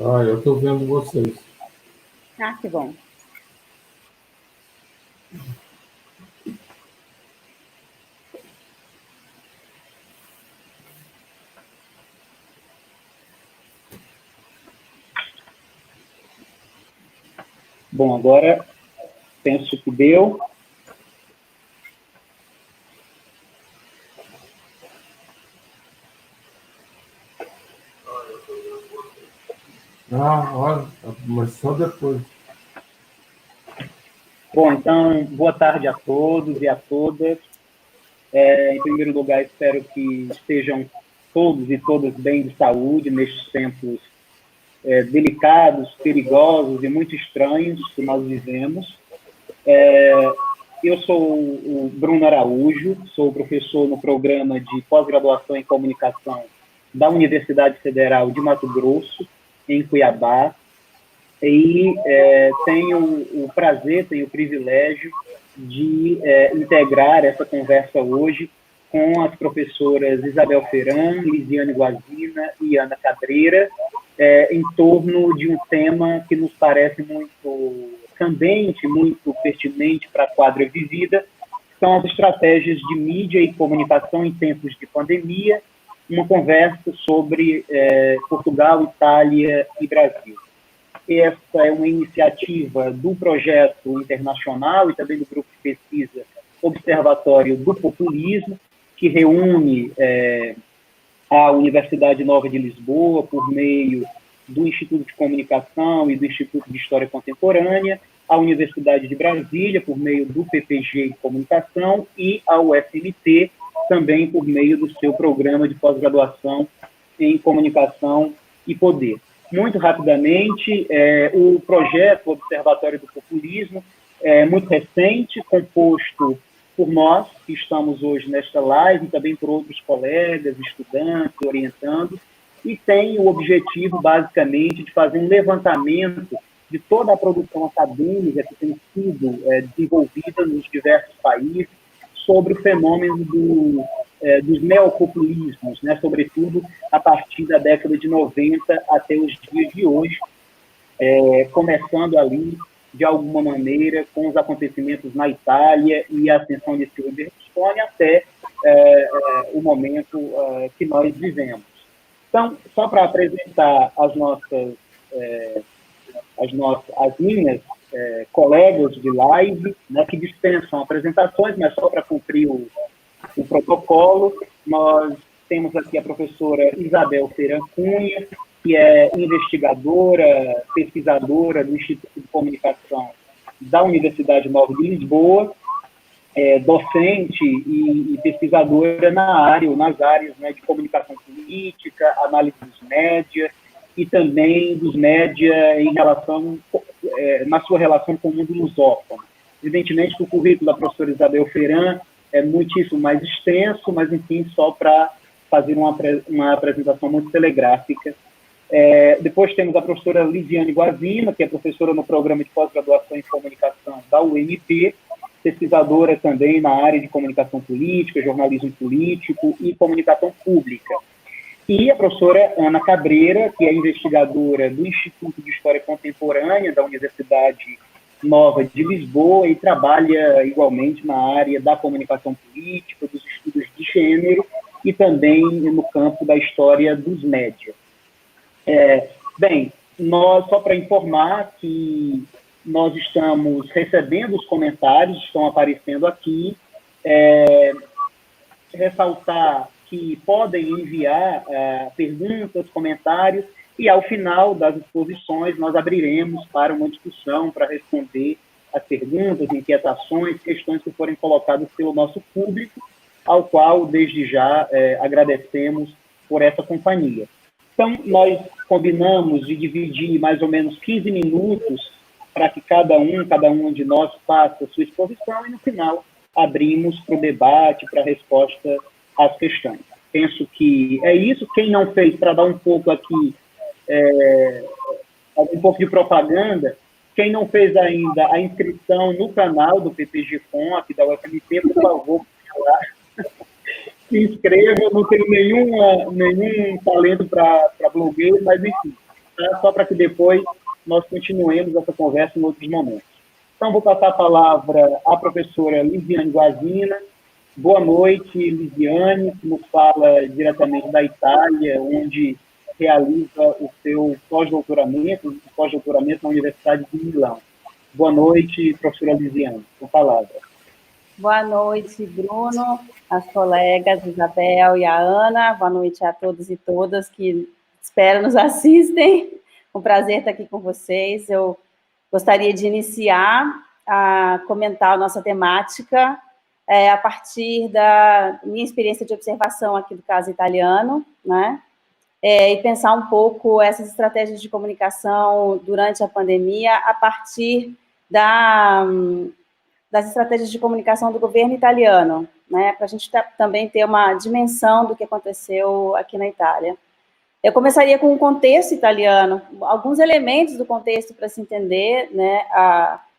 Ah, eu estou vendo vocês. Ah, que bom. Bom, agora penso que deu. Ah, olha, mas só depois. Bom, então, boa tarde a todos e a todas. Em primeiro lugar, espero que estejam todos e todas bem de saúde nestes tempos delicados, perigosos e muito estranhos que nós vivemos. Eu sou o Bruno Araújo, sou professor no programa de pós-graduação em comunicação da Universidade Federal de Mato Grosso, em Cuiabá, e tenho o prazer, tenho o privilégio de integrar essa conversa hoje com as professoras Isabel Feran, Lisiane Guazina e Ana Cabreira, em torno de um tema que nos parece muito candente, muito pertinente para a quadra vivida, são as estratégias de mídia e comunicação em tempos de pandemia, uma conversa sobre Portugal, Itália e Brasil. Essa é uma iniciativa do projeto internacional e também do grupo de pesquisa Observatório do Populismo, que reúne a Universidade Nova de Lisboa por meio do Instituto de Comunicação e do Instituto de História Contemporânea, a Universidade de Brasília por meio do PPG de Comunicação e a UFMT também por meio do seu programa de pós-graduação em Comunicação e Poder. Muito rapidamente, o projeto Observatório do Populismo é muito recente, composto por nós, que estamos hoje nesta live, e também por outros colegas, estudantes, orientandos, e tem o objetivo, basicamente, de fazer um levantamento de toda a produção acadêmica que tem sido desenvolvida nos diversos países sobre o fenômeno dos neopopulismos, né, sobretudo a partir da década de 90 até os dias de hoje, começando ali, de alguma maneira, com os acontecimentos na Itália e a ascensão de Silvio Berlusconi até o momento que nós vivemos. Então, só para apresentar as minhas colegas de live, né, que dispensam apresentações, mas só para cumprir o protocolo, nós temos aqui a professora Isabel Feran Cunha, que é investigadora, pesquisadora do Instituto de Comunicação da Universidade Nova de Lisboa, docente e pesquisadora nas áreas, né, de comunicação política, análise dos média e também dos média em relação, na sua relação com o mundo lusófono. Evidentemente que o currículo da professora Isabel Feran é muitíssimo mais extenso, mas, enfim, só para fazer uma apresentação muito telegráfica. Depois temos a professora Lisiane Guazina, que é professora no programa de pós-graduação em comunicação da UNP, pesquisadora também na área de comunicação política, jornalismo político e comunicação pública. E a professora Ana Cabreira, que é investigadora do Instituto de História Contemporânea da Universidade Nova de Lisboa e trabalha igualmente na área da comunicação política, dos estudos de gênero e também no campo da história dos média. Bem, só para informar que nós estamos recebendo os comentários, estão aparecendo aqui, ressaltar que podem enviar perguntas, comentários, e ao final das exposições nós abriremos para uma discussão, para responder as perguntas, inquietações, questões que forem colocadas pelo nosso público, ao qual, desde já, agradecemos por essa companhia. Então, nós combinamos de dividir mais ou menos 15 minutos para que cada um de nós faça a sua exposição e, no final, abrimos para o debate, para a resposta às questões. Penso que é isso. Quem não fez, para dar um pouco aqui, um pouco de propaganda, quem não fez ainda a inscrição no canal do PPG-Com, aqui da UFMT, por favor, se inscreva. Eu não tenho nenhum talento para blogueiro, mas, enfim, começar, só para que depois nós continuemos essa conversa em outros momentos. Então, vou passar a palavra à professora Lisiane Guazina. Boa noite, Lisiane, que nos fala diretamente da Itália, onde realiza o seu pós-doutoramento na Universidade de Milão. Boa noite, professora Lisiane, com a palavra. Boa noite, Bruno, as colegas Isabel e a Ana. Boa noite a todos e todas que espero nos assistem. Um prazer estar aqui com vocês. Eu gostaria de iniciar a comentar a nossa temática a partir da minha experiência de observação aqui do caso italiano, né? E pensar um pouco essas estratégias de comunicação durante a pandemia a partir das estratégias de comunicação do governo italiano, né, para a gente também ter uma dimensão do que aconteceu aqui na Itália. Eu começaria com o contexto italiano, alguns elementos do contexto para se entender, né,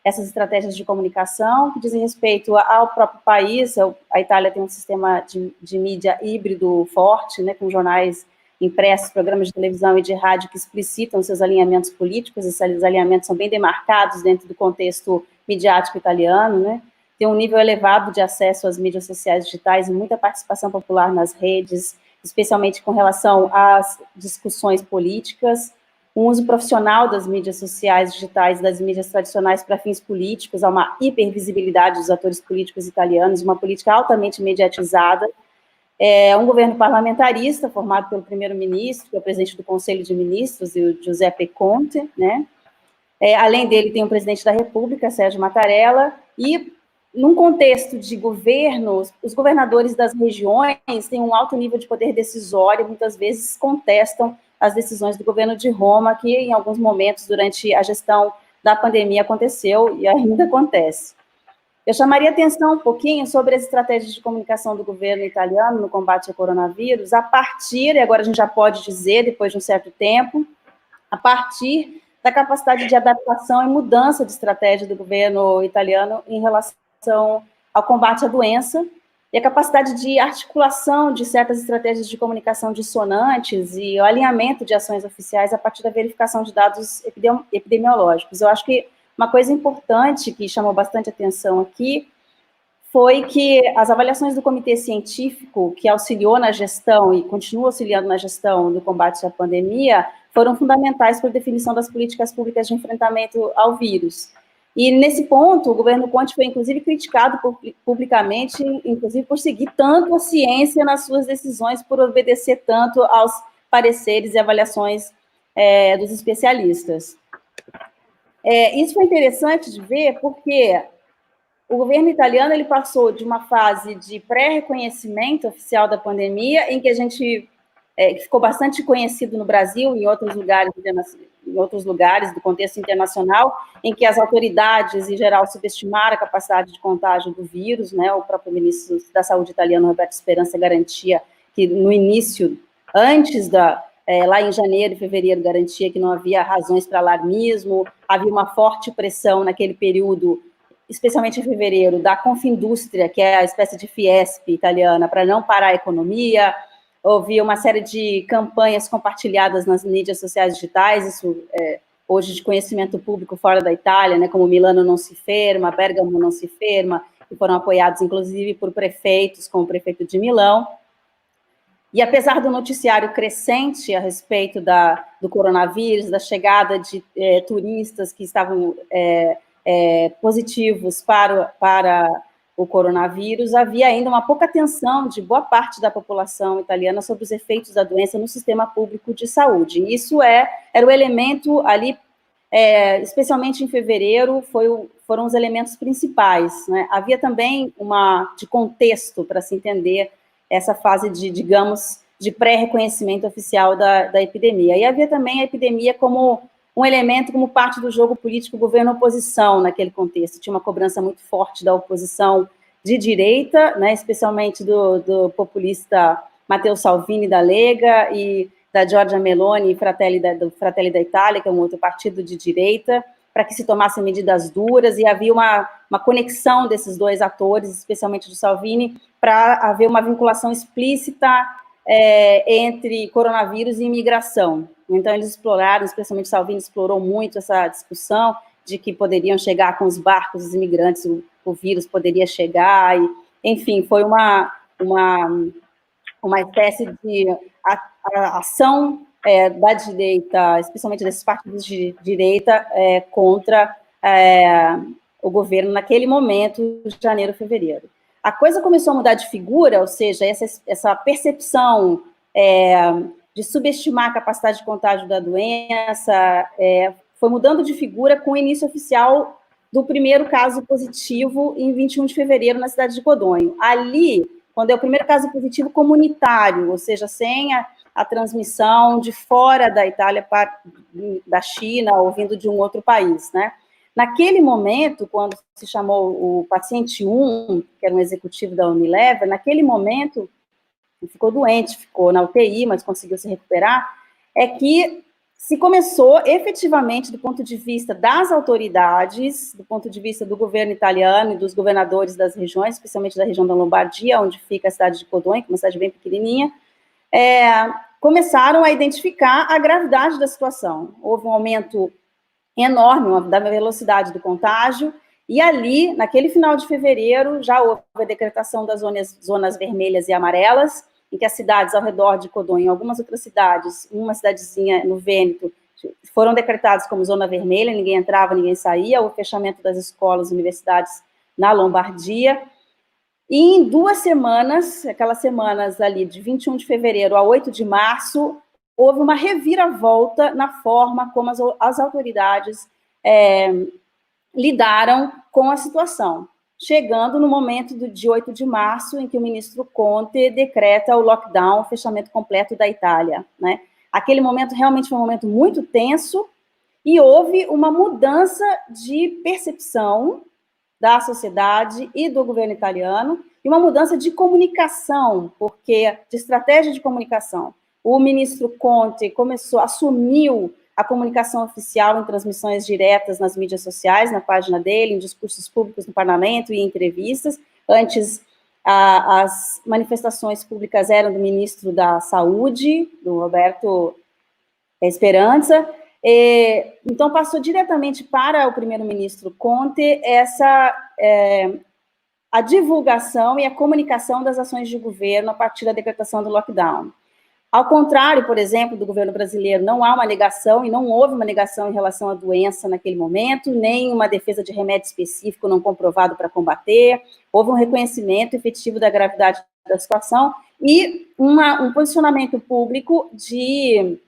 essas estratégias de comunicação que dizem respeito ao próprio país. A Itália tem um sistema de mídia híbrido forte, né, com jornais impressos, programas de televisão e de rádio que explicitam seus alinhamentos políticos. Esses alinhamentos são bem demarcados dentro do contexto midiático italiano, né? Tem um nível elevado de acesso às mídias sociais digitais e muita participação popular nas redes, especialmente com relação às discussões políticas, um uso profissional das mídias sociais digitais e das mídias tradicionais para fins políticos, há uma hipervisibilidade dos atores políticos italianos, uma política altamente mediatizada, um governo parlamentarista formado pelo primeiro-ministro, que é o presidente do Conselho de Ministros, o Giuseppe Conte, né? Além dele, tem o presidente da República, Sérgio Mattarella, e num contexto de governos, os governadores das regiões têm um alto nível de poder decisório, muitas vezes contestam as decisões do governo de Roma, que em alguns momentos, durante a gestão da pandemia, aconteceu e ainda acontece. Eu chamaria atenção um pouquinho sobre as estratégias de comunicação do governo italiano no combate ao coronavírus, a partir, e agora a gente já pode dizer, depois de um certo tempo, a partir da capacidade de adaptação e mudança de estratégia do governo italiano em relação ao combate à doença, e a capacidade de articulação de certas estratégias de comunicação dissonantes e o alinhamento de ações oficiais a partir da verificação de dados epidemiológicos. Eu acho que uma coisa importante que chamou bastante atenção aqui foi que as avaliações do comitê científico, que auxiliou na gestão e continua auxiliando na gestão do combate à pandemia, foram fundamentais para a definição das políticas públicas de enfrentamento ao vírus. E, nesse ponto, o governo Conte foi, inclusive, criticado publicamente, inclusive, por seguir tanto a ciência nas suas decisões, por obedecer tanto aos pareceres e avaliações dos especialistas. Isso foi interessante de ver, porque o governo italiano ele passou de uma fase de pré-reconhecimento oficial da pandemia, em que a gente que ficou bastante conhecido no Brasil, em outros lugares do contexto internacional, em que as autoridades, em geral, subestimaram a capacidade de contágio do vírus, né? O próprio ministro da Saúde italiano, Roberto Speranza, garantia que no início, antes lá em janeiro e fevereiro, garantia que não havia razões para alarmismo, havia uma forte pressão naquele período, especialmente em fevereiro, da Confindústria, que é a espécie de Fiesp italiana, para não parar a economia. Houve uma série de campanhas compartilhadas nas mídias sociais digitais, isso hoje de conhecimento público fora da Itália, né, como Milano não se ferma, Bergamo não se ferma, que foram apoiados, inclusive, por prefeitos, como o prefeito de Milão. E apesar do noticiário crescente a respeito do coronavírus, da chegada de turistas que estavam positivos para o coronavírus, havia ainda uma pouca atenção de boa parte da população italiana sobre os efeitos da doença no sistema público de saúde. E isso era o elemento ali, especialmente em fevereiro, foram os elementos principais, né? Havia também de contexto para se entender essa fase de pré-reconhecimento oficial da epidemia. E havia também a epidemia como um elemento, como parte do jogo político governo-oposição naquele contexto. Tinha uma cobrança muito forte da oposição de direita, né, especialmente do populista Matteo Salvini da Lega e da Giorgia Meloni, do Fratelli d'Italia, que é um outro partido de direita, para que se tomassem medidas duras, e havia uma conexão desses dois atores, especialmente do Salvini, para haver uma vinculação explícita entre coronavírus e imigração, Então, eles exploraram, especialmente Salvini explorou muito essa discussão de que poderiam chegar com os barcos, os imigrantes, o vírus poderia chegar, e, enfim, foi uma espécie de ação da direita, especialmente desses partidos de direita, contra o governo naquele momento, janeiro, fevereiro. A coisa começou a mudar de figura, ou seja, essa percepção de subestimar a capacidade de contágio da doença foi mudando de figura com o início oficial do primeiro caso positivo em 21 de fevereiro na cidade de Codonho. Ali, quando é o primeiro caso positivo comunitário, ou seja, sem a transmissão de fora da Itália, da China, ou vindo de um outro país, né? Naquele momento, quando se chamou o paciente 1, que era um executivo da Unilever, naquele momento, ficou doente, ficou na UTI, mas conseguiu se recuperar, é que se começou efetivamente, do ponto de vista das autoridades, do ponto de vista do governo italiano e dos governadores das regiões, especialmente da região da Lombardia, onde fica a cidade de Codonho, que é uma cidade bem pequenininha, começaram a identificar a gravidade da situação. Houve um aumento enorme da velocidade do contágio, e ali, naquele final de fevereiro, já houve a decretação das zonas vermelhas e amarelas, em que as cidades ao redor de Codonho, algumas outras cidades, uma cidadezinha no Vêneto, foram decretadas como zona vermelha, ninguém entrava, ninguém saía, o fechamento das escolas e universidades na Lombardia. E em 2 semanas, aquelas semanas ali de 21 de fevereiro a 8 de março, houve uma reviravolta na forma como as autoridades lidaram com a situação, chegando no momento de 8 de março, em que o ministro Conte decreta o lockdown, o fechamento completo da Itália, né? Aquele momento realmente foi um momento muito tenso, e houve uma mudança de percepção da sociedade e do governo italiano, e uma mudança de comunicação, de estratégia de comunicação. O ministro Conte assumiu a comunicação oficial em transmissões diretas nas mídias sociais, na página dele, em discursos públicos no parlamento e em entrevistas. Antes, as manifestações públicas eram do ministro da Saúde, do Roberto Speranza. Então, passou diretamente para o primeiro-ministro Conte a divulgação e a comunicação das ações de governo a partir da decretação do lockdown. Ao contrário, por exemplo, do governo brasileiro, não há uma negação, e não houve uma negação em relação à doença naquele momento, nem uma defesa de remédio específico não comprovado para combater. Houve um reconhecimento efetivo da gravidade da situação e um posicionamento público de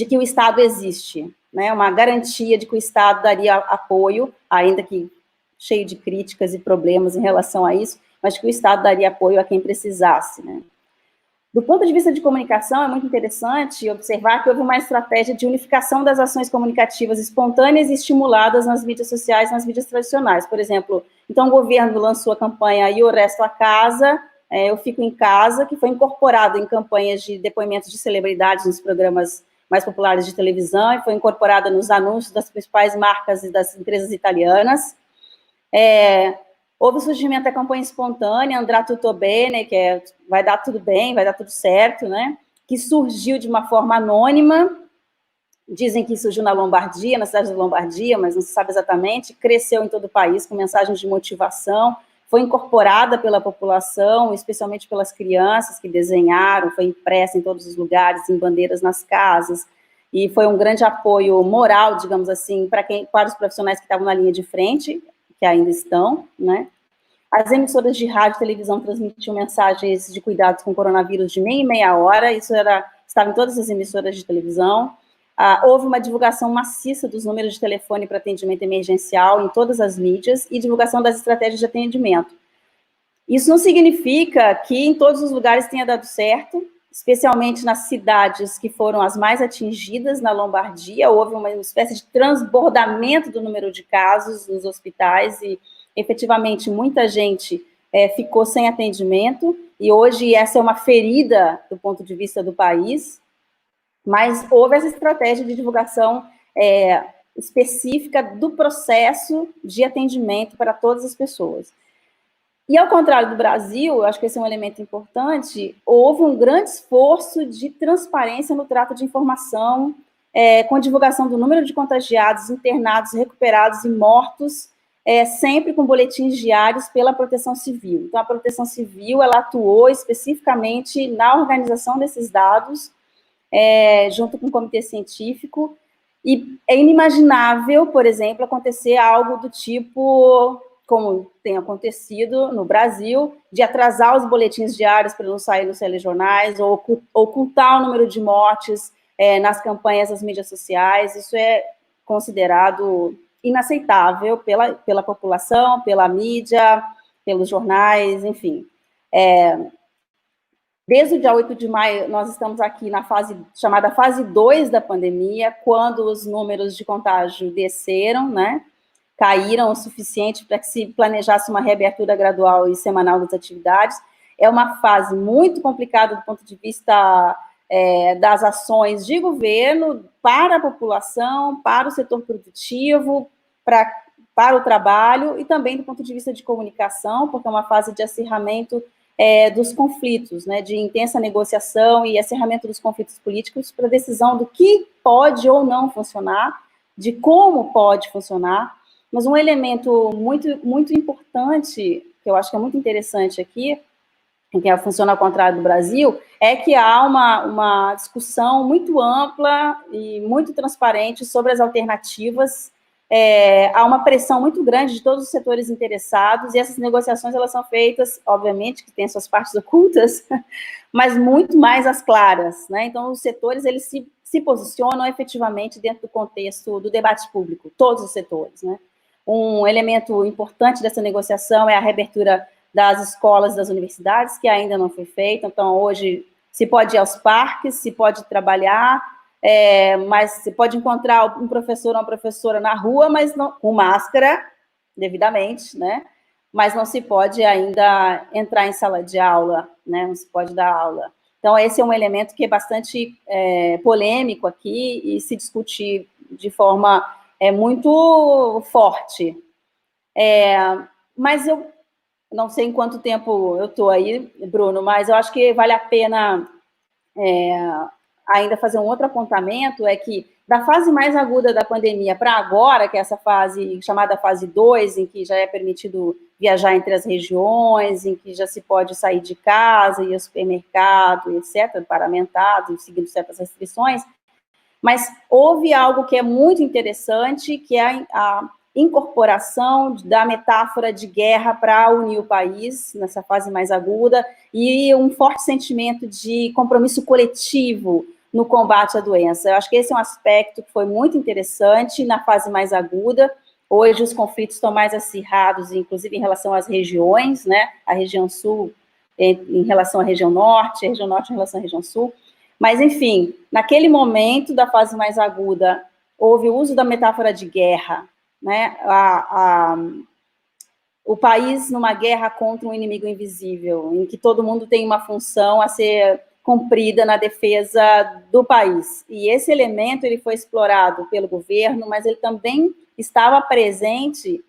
que o Estado existe, né? Uma garantia de que o Estado daria apoio, ainda que cheio de críticas e problemas em relação a isso, mas que o Estado daria apoio a quem precisasse, né? Do ponto de vista de comunicação, é muito interessante observar que houve uma estratégia de unificação das ações comunicativas espontâneas e estimuladas nas mídias sociais, nas mídias tradicionais. Por exemplo, então o governo lançou a campanha "E o resto a casa", eu fico em casa, que foi incorporado em campanhas de depoimentos de celebridades nos programas mais populares de televisão, e foi incorporada nos anúncios das principais marcas e das empresas italianas. Houve o surgimento da campanha espontânea, Andrà tutto bene, que vai dar tudo bem, vai dar tudo certo, né? Que surgiu de uma forma anônima, dizem que surgiu na Lombardia, na cidade da Lombardia, mas não se sabe exatamente, cresceu em todo o país com mensagens de motivação, foi incorporada pela população, especialmente pelas crianças que desenharam, foi impressa em todos os lugares, em bandeiras nas casas, e foi um grande apoio moral, digamos assim, para os profissionais que estavam na linha de frente, que ainda estão, né? As emissoras de rádio e televisão transmitiam mensagens de cuidados com o coronavírus de meia em meia hora, estava em todas as emissoras de televisão. Houve uma divulgação maciça dos números de telefone para atendimento emergencial em todas as mídias e divulgação das estratégias de atendimento. Isso não significa que em todos os lugares tenha dado certo, especialmente nas cidades que foram as mais atingidas, na Lombardia, houve uma espécie de transbordamento do número de casos nos hospitais e, efetivamente, muita gente ficou sem atendimento, e hoje essa é uma ferida do ponto de vista do país, mas houve essa estratégia de divulgação específica do processo de atendimento para todas as pessoas. E, ao contrário do Brasil, eu acho que esse é um elemento importante, houve um grande esforço de transparência no trato de informação com divulgação do número de contagiados, internados, recuperados e mortos, sempre com boletins diários pela Proteção Civil. Então, a Proteção Civil, ela atuou especificamente na organização desses dados, junto com o comitê científico, e é inimaginável, por exemplo, acontecer algo do tipo, como tem acontecido no Brasil, de atrasar os boletins diários para não sair nos telejornais, ou ocultar o número de mortes nas campanhas das mídias sociais. Isso é considerado inaceitável pela população, pela mídia, pelos jornais, enfim. Desde o dia 8 de maio, nós estamos aqui na chamada fase 2 da pandemia, quando os números de contágio desceram, né? Caíram o suficiente para que se planejasse uma reabertura gradual e semanal das atividades. É uma fase muito complicada do ponto de vista das ações de governo para a população, para o setor produtivo, para o trabalho, e também do ponto de vista de comunicação, porque é uma fase de acirramento dos conflitos, né, de intensa negociação e acirramento dos conflitos políticos para decisão do que pode ou não funcionar, de como pode funcionar. Mas um elemento muito, muito importante, que eu acho que é muito interessante aqui, que funciona ao contrário do Brasil, é que há uma discussão muito ampla e muito transparente sobre as alternativas. Há uma pressão muito grande de todos os setores interessados, e essas negociações, elas são feitas, obviamente, que tem suas partes ocultas, mas muito mais as claras, né? Então, os setores, eles se posicionam efetivamente dentro do contexto do debate público, todos os setores, né? Um elemento importante dessa negociação é a reabertura das escolas, das universidades, que ainda não foi feita. Então, hoje, se pode ir aos parques, se pode trabalhar, mas você pode encontrar um professor ou uma professora na rua, mas não, com máscara, devidamente, né? Mas não se pode ainda entrar em sala de aula, né? Não se pode dar aula. Então, esse é um elemento que é bastante polêmico aqui e se discute de forma muito forte. Mas eu não sei em quanto tempo eu estou aí, Bruno, mas eu acho que vale a pena ainda fazer um outro apontamento, é que da fase mais aguda da pandemia para agora, que é essa fase chamada fase 2, em que já é permitido viajar entre as regiões, em que já se pode sair de casa, ir ao supermercado, etc., paramentado, seguindo certas restrições, mas houve algo que é muito interessante, que é a incorporação da metáfora de guerra para unir o país, nessa fase mais aguda, e um forte sentimento de compromisso coletivo no combate à doença. Eu acho que esse é um aspecto que foi muito interessante na fase mais aguda. Hoje os conflitos estão mais acirrados, inclusive em relação às regiões, né? A região sul em relação à região norte em relação à região sul. Mas, enfim, naquele momento da fase mais aguda, houve o uso da metáfora de guerra, né? O país numa guerra contra um inimigo invisível, em que todo mundo tem uma função a ser cumprida na defesa do país. E esse elemento ele foi explorado pelo governo, mas ele também estava presente,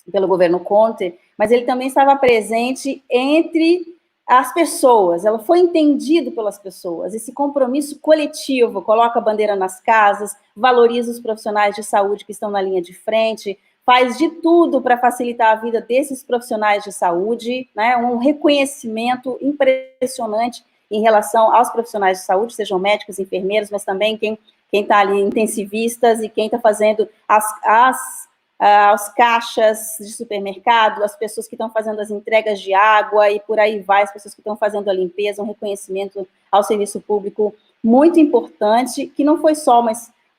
pelo governo Conte, mas ele também estava presente entre as pessoas, ela foi entendido pelas pessoas, esse compromisso coletivo, coloca a bandeira nas casas, valoriza os profissionais de saúde que estão na linha de frente, faz de tudo para facilitar a vida desses profissionais de saúde, né? Um reconhecimento impressionante em relação aos profissionais de saúde, sejam médicos, enfermeiros, mas também quem está ali, intensivistas, e quem está fazendo as caixas de supermercado, as pessoas que estão fazendo as entregas de água e por aí vai, as pessoas que estão fazendo a limpeza, um reconhecimento ao serviço público muito importante, que não foi só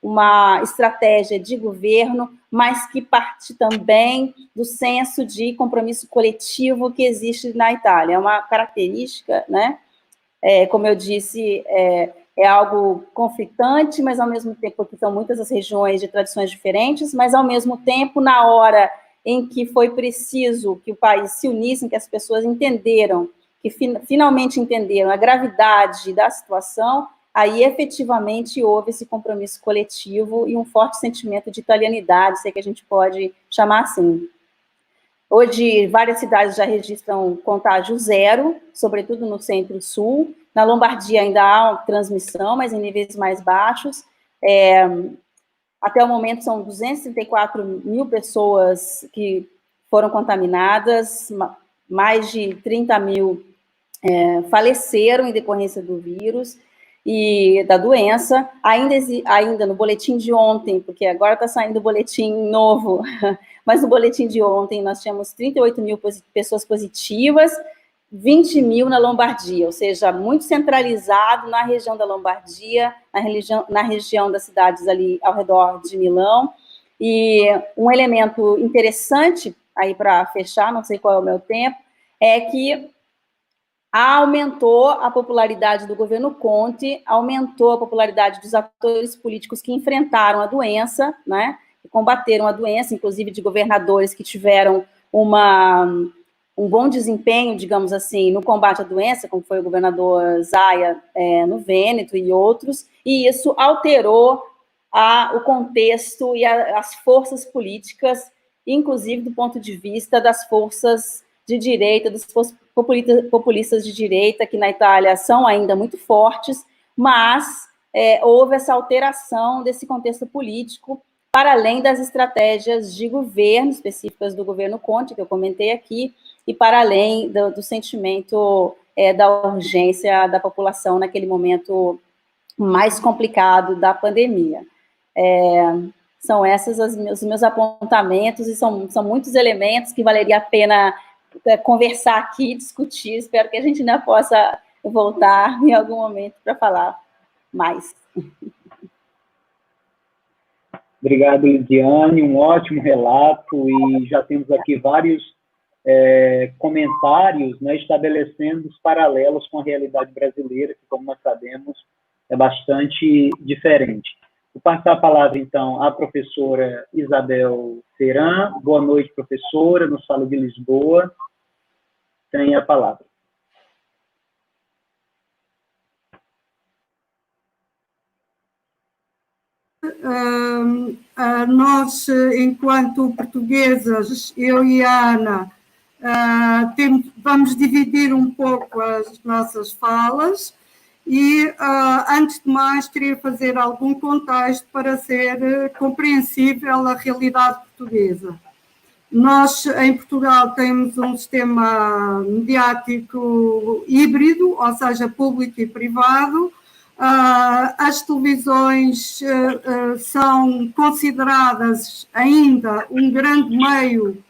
uma estratégia de governo, mas que parte também do senso de compromisso coletivo que existe na Itália. É uma característica, né? Como eu disse, é algo conflitante, mas ao mesmo tempo, porque são muitas as regiões de tradições diferentes, mas ao mesmo tempo, na hora em que foi preciso que o país se unisse, em que as pessoas entenderam, que finalmente entenderam a gravidade da situação, aí efetivamente houve esse compromisso coletivo e um forte sentimento de italianidade, se é que a gente pode chamar assim. Hoje, várias cidades já registram contágio zero, sobretudo no centro-sul. Na Lombardia ainda há transmissão, mas em níveis mais baixos. Até o momento, são 234 mil pessoas que foram contaminadas, mais de 30 mil faleceram em decorrência do vírus e da doença. Ainda no boletim de ontem, porque agora está saindo o boletim novo, mas no boletim de ontem nós tínhamos 38 mil pessoas positivas, 20 mil na Lombardia, ou seja, muito centralizado na região da Lombardia, na região das cidades ali ao redor de Milão. E um elemento interessante, aí para fechar, não sei qual é o meu tempo, é que aumentou a popularidade do governo Conte, aumentou a popularidade dos atores políticos que enfrentaram a doença, né, que combateram a doença, inclusive de governadores que tiveram um bom desempenho, digamos assim, no combate à doença, como foi o governador Zaia no Vêneto e outros, e isso alterou o contexto e as forças políticas, inclusive do ponto de vista das forças de direita, dos populistas de direita, que na Itália são ainda muito fortes, mas houve essa alteração desse contexto político, para além das estratégias de governo específicas do governo Conte, que eu comentei aqui, e para além do sentimento da urgência da população naquele momento mais complicado da pandemia. São esses os meus apontamentos, e são muitos elementos que valeria a pena conversar aqui, discutir. Espero que a gente ainda possa voltar em algum momento para falar mais. Obrigado, Lidiane, um ótimo relato, e já temos aqui vários comentários, né, estabelecendo os paralelos com a realidade brasileira, que, como nós sabemos, é bastante diferente. Vou passar a palavra, então, à professora Isabel Ceran. Boa noite, professora, nos fala de Lisboa. Tem a palavra. Nós, enquanto portuguesas, eu e a Ana, vamos dividir um pouco as nossas falas e, antes de mais, queria fazer algum contexto para ser compreensível a realidade portuguesa. Nós, em Portugal, temos um sistema mediático híbrido, ou seja, público e privado. As televisões são consideradas ainda um grande meio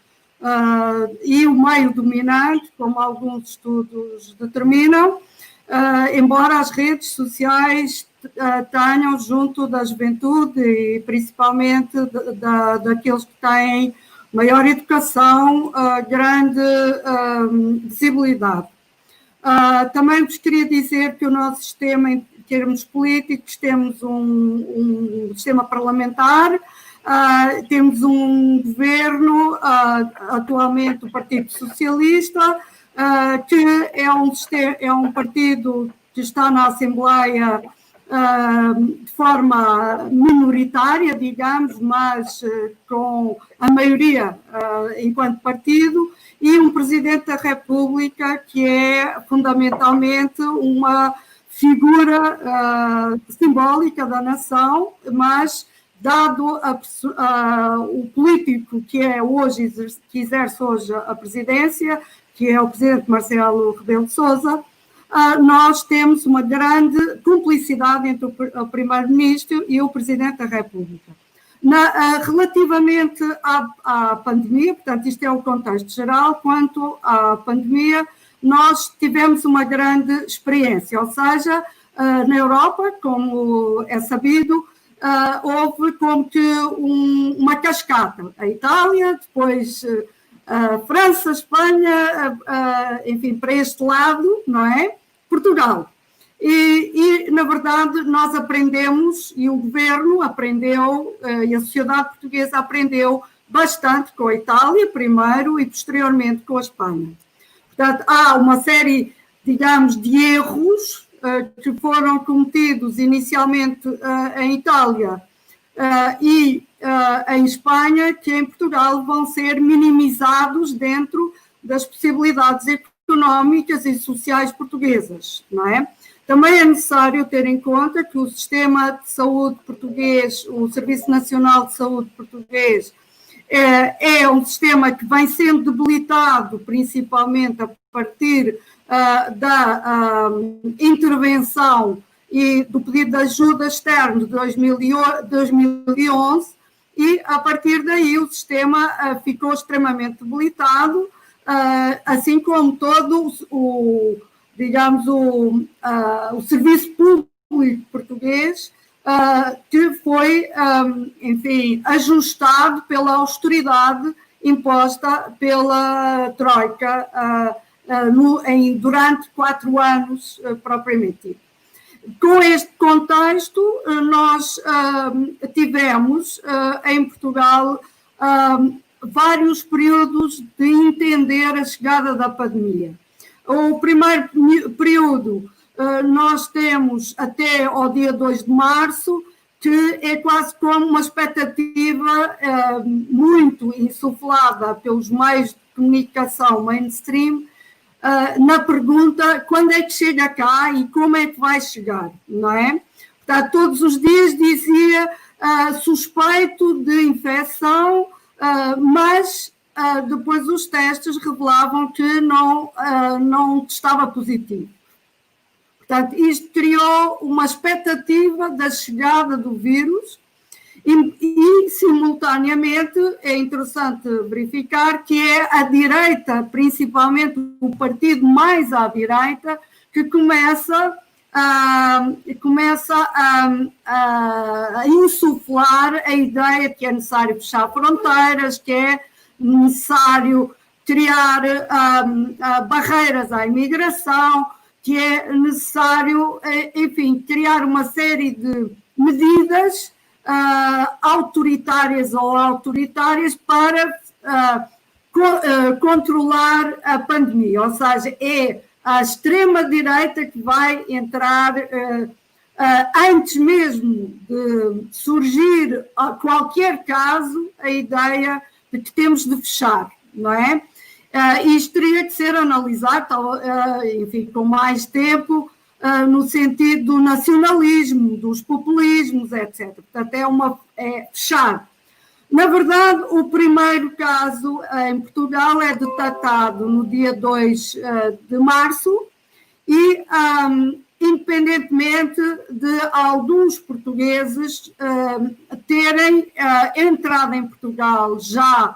e o meio dominante, como alguns estudos determinam, embora as redes sociais tenham, junto da juventude e principalmente daqueles que têm maior educação, grande visibilidade. Também vos queria dizer que o nosso sistema, em termos políticos, temos um sistema parlamentar, temos um governo, atualmente o Partido Socialista, que é um partido que está na Assembleia de forma minoritária, digamos, mas com a maioria enquanto partido, e um Presidente da República que é fundamentalmente uma figura simbólica da nação, mas dado o político que é hoje, que exerce hoje a presidência, que é o Presidente Marcelo Rebelo de Sousa, nós temos uma grande cumplicidade entre o Primeiro-Ministro e o Presidente da República. Relativamente à pandemia, portanto, isto é o contexto geral, quanto à pandemia, nós tivemos uma grande experiência, ou seja, na Europa, como é sabido, houve como que uma cascata. A Itália, depois França, Espanha, enfim, para este lado, não é? Portugal. E, na verdade, nós aprendemos, e o governo aprendeu, e a sociedade portuguesa aprendeu bastante com a Itália, primeiro, e posteriormente com a Espanha. Portanto, há uma série, digamos, de erros que foram cometidos inicialmente em Itália e em Espanha, que em Portugal vão ser minimizados dentro das possibilidades económicas e sociais portuguesas, não é? Também é necessário ter em conta que o sistema de saúde português, o Serviço Nacional de Saúde português, é um sistema que vem sendo debilitado, principalmente a partir da intervenção e do pedido de ajuda externo de 2011, e a partir daí o sistema ficou extremamente debilitado, assim como todo o serviço público português, que foi, enfim, ajustado pela austeridade imposta pela Troika durante 4 anos, propriamente dito. Com este contexto, nós tivemos em Portugal vários períodos de entender a chegada da pandemia. O primeiro período nós temos até ao dia 2 de março, que é quase como uma expectativa muito insuflada pelos meios de comunicação mainstream, na pergunta quando é que chega cá e como é que vai chegar, não é? Portanto, todos os dias dizia suspeito de infecção, mas depois os testes revelavam que não estava positivo. Portanto, isto criou uma expectativa da chegada do vírus e, simultaneamente, é interessante verificar que é a direita, principalmente o partido mais à direita, que começa a insuflar a ideia de que é necessário fechar fronteiras, que é necessário criar barreiras à imigração, que é necessário, enfim, criar uma série de medidas autoritárias para controlar a pandemia. Ou seja, é a extrema-direita que vai entrar, antes mesmo de surgir qualquer caso, a ideia de que temos de fechar, não é? Isto teria que ser analisado, enfim, com mais tempo, no sentido do nacionalismo, dos populismos, etc. Portanto, é fechar. Na verdade, o primeiro caso em Portugal é detectado no dia 2 de março e, independentemente de alguns portugueses terem entrado em Portugal já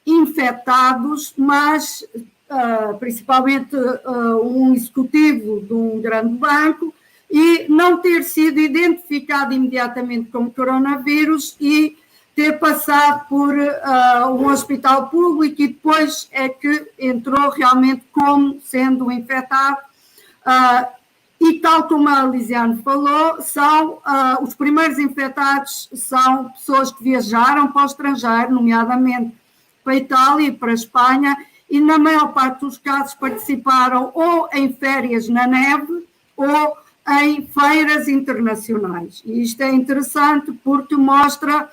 infectados, mas principalmente um executivo de um grande banco, e não ter sido identificado imediatamente como coronavírus e ter passado por um hospital público e depois é que entrou realmente como sendo infectado. E tal como a Lisiane falou, os primeiros infectados são pessoas que viajaram para o estrangeiro, nomeadamente para a Itália e para a Espanha, e na maior parte dos casos participaram ou em férias na neve ou em feiras internacionais. E isto é interessante porque mostra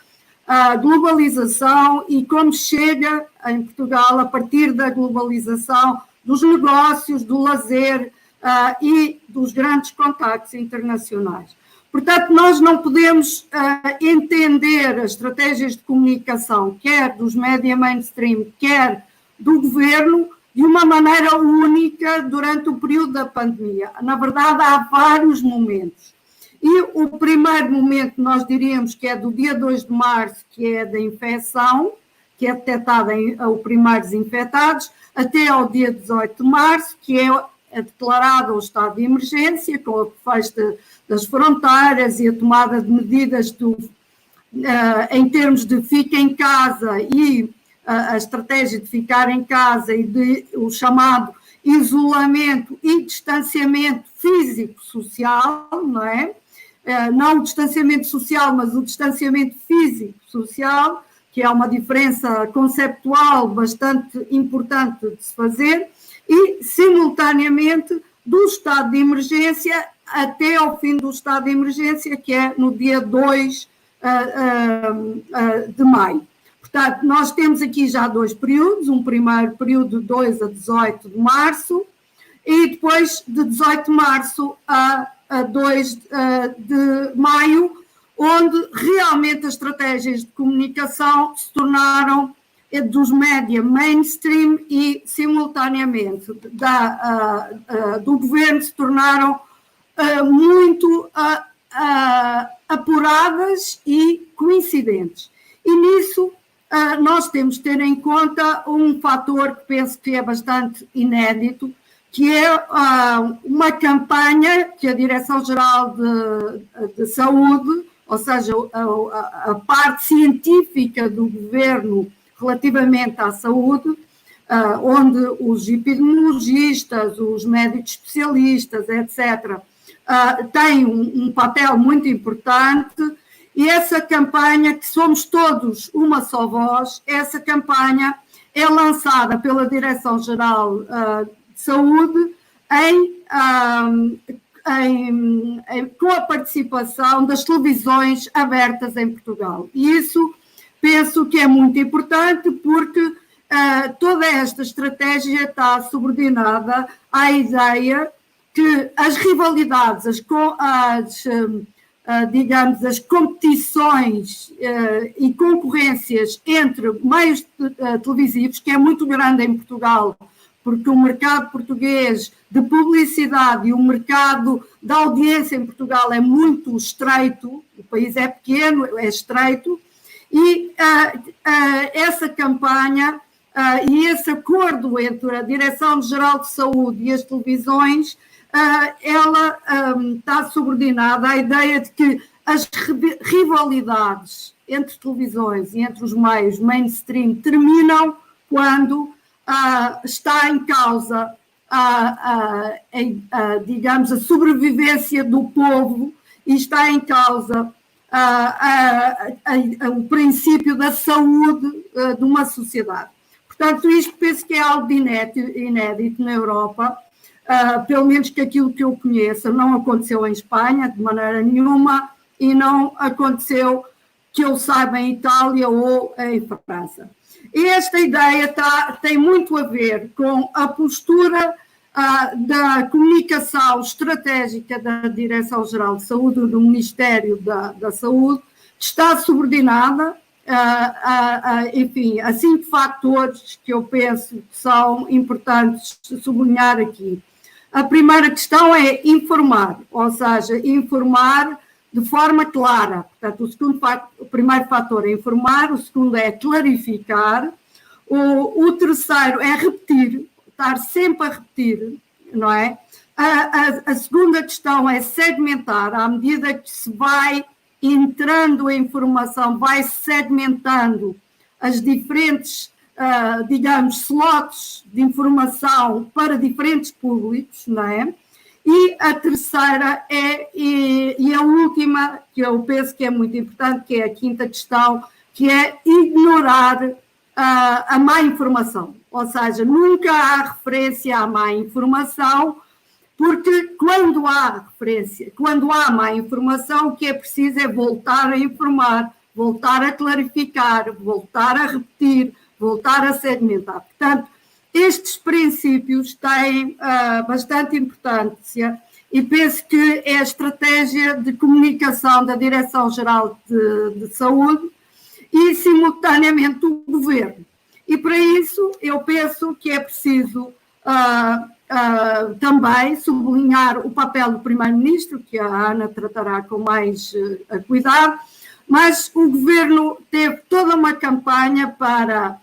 a globalização e como chega em Portugal, a partir da globalização dos negócios, do lazer e dos grandes contactos internacionais. Portanto, nós não podemos entender as estratégias de comunicação, quer dos média mainstream, quer do governo, de uma maneira única durante o período da pandemia. Na verdade, há vários momentos. E o primeiro momento, nós diríamos que é do dia 2 de março, que é da infecção, que é detectada em primeiros infectados, até ao dia 18 de março, que é declarado o estado de emergência, com o fecho das fronteiras e a tomada de medidas em termos de fica em casa e a estratégia de ficar em casa e o chamado isolamento e distanciamento físico-social, não é? Não o distanciamento social, mas o distanciamento físico-social, que é uma diferença conceptual bastante importante de se fazer, e, simultaneamente, do estado de emergência até ao fim do estado de emergência, que é no dia 2 de maio. Portanto, nós temos aqui já 2 períodos, um primeiro período de 2 a 18 de março, e depois de 18 de março a 2 de maio, onde realmente as estratégias de comunicação se tornaram dos média mainstream e, simultaneamente, do governo se tornaram muito apuradas e coincidentes. E nisso nós temos de ter em conta um fator que penso que é bastante inédito, que é uma campanha que a Direção-Geral de Saúde, ou seja, a parte científica do governo relativamente à saúde, onde os epidemiologistas, os médicos especialistas, etc., têm um papel muito importante, e essa campanha, que somos todos uma só voz, essa campanha é lançada pela Direção-Geral de Saúde com a participação das televisões abertas em Portugal. E isso penso que é muito importante, porque toda esta estratégia está subordinada à ideia que as rivalidades, as competições e concorrências entre meios televisivos, que é muito grande em Portugal, porque o mercado português de publicidade e o mercado da audiência em Portugal é muito estreito, o país é pequeno, é estreito, e essa campanha e esse acordo entre a Direção-Geral de Saúde e as televisões, ela está subordinada à ideia de que as rivalidades entre televisões e entre os meios mainstream terminam quando está em causa digamos, a sobrevivência do povo, e está em causa o princípio da saúde de uma sociedade. Portanto, isto penso que é algo inédito na Europa, pelo menos que aquilo que eu conheço. Não aconteceu em Espanha de maneira nenhuma, e não aconteceu, que eu saiba, em Itália ou em França. E esta ideia tem muito a ver com a postura da comunicação estratégica da Direção-Geral de Saúde, do Ministério da Saúde, que está subordinada enfim, a 5 fatores que eu penso que são importantes sublinhar aqui. A primeira questão é informar, ou seja, informar de forma clara. Portanto, o primeiro fator é informar, o segundo é clarificar, o terceiro é repetir, estar sempre a repetir, não é? A segunda questão é segmentar, à medida que se vai entrando a informação, vai segmentando as diferentes, digamos, slots de informação para diferentes públicos, não é? E a terceira e a última, que eu penso que é muito importante, que é a quinta questão, que é ignorar a má informação. Ou seja, nunca há referência à má informação, porque quando há má informação, o que é preciso é voltar a informar, voltar a clarificar, voltar a repetir, voltar a segmentar. Portanto, estes princípios têm bastante importância, e penso que é a estratégia de comunicação da Direção-Geral de Saúde e, simultaneamente, do Governo. E, para isso, eu penso que é preciso também sublinhar o papel do Primeiro-Ministro, que a Ana tratará com mais cuidado, mas o Governo teve toda uma campanha para,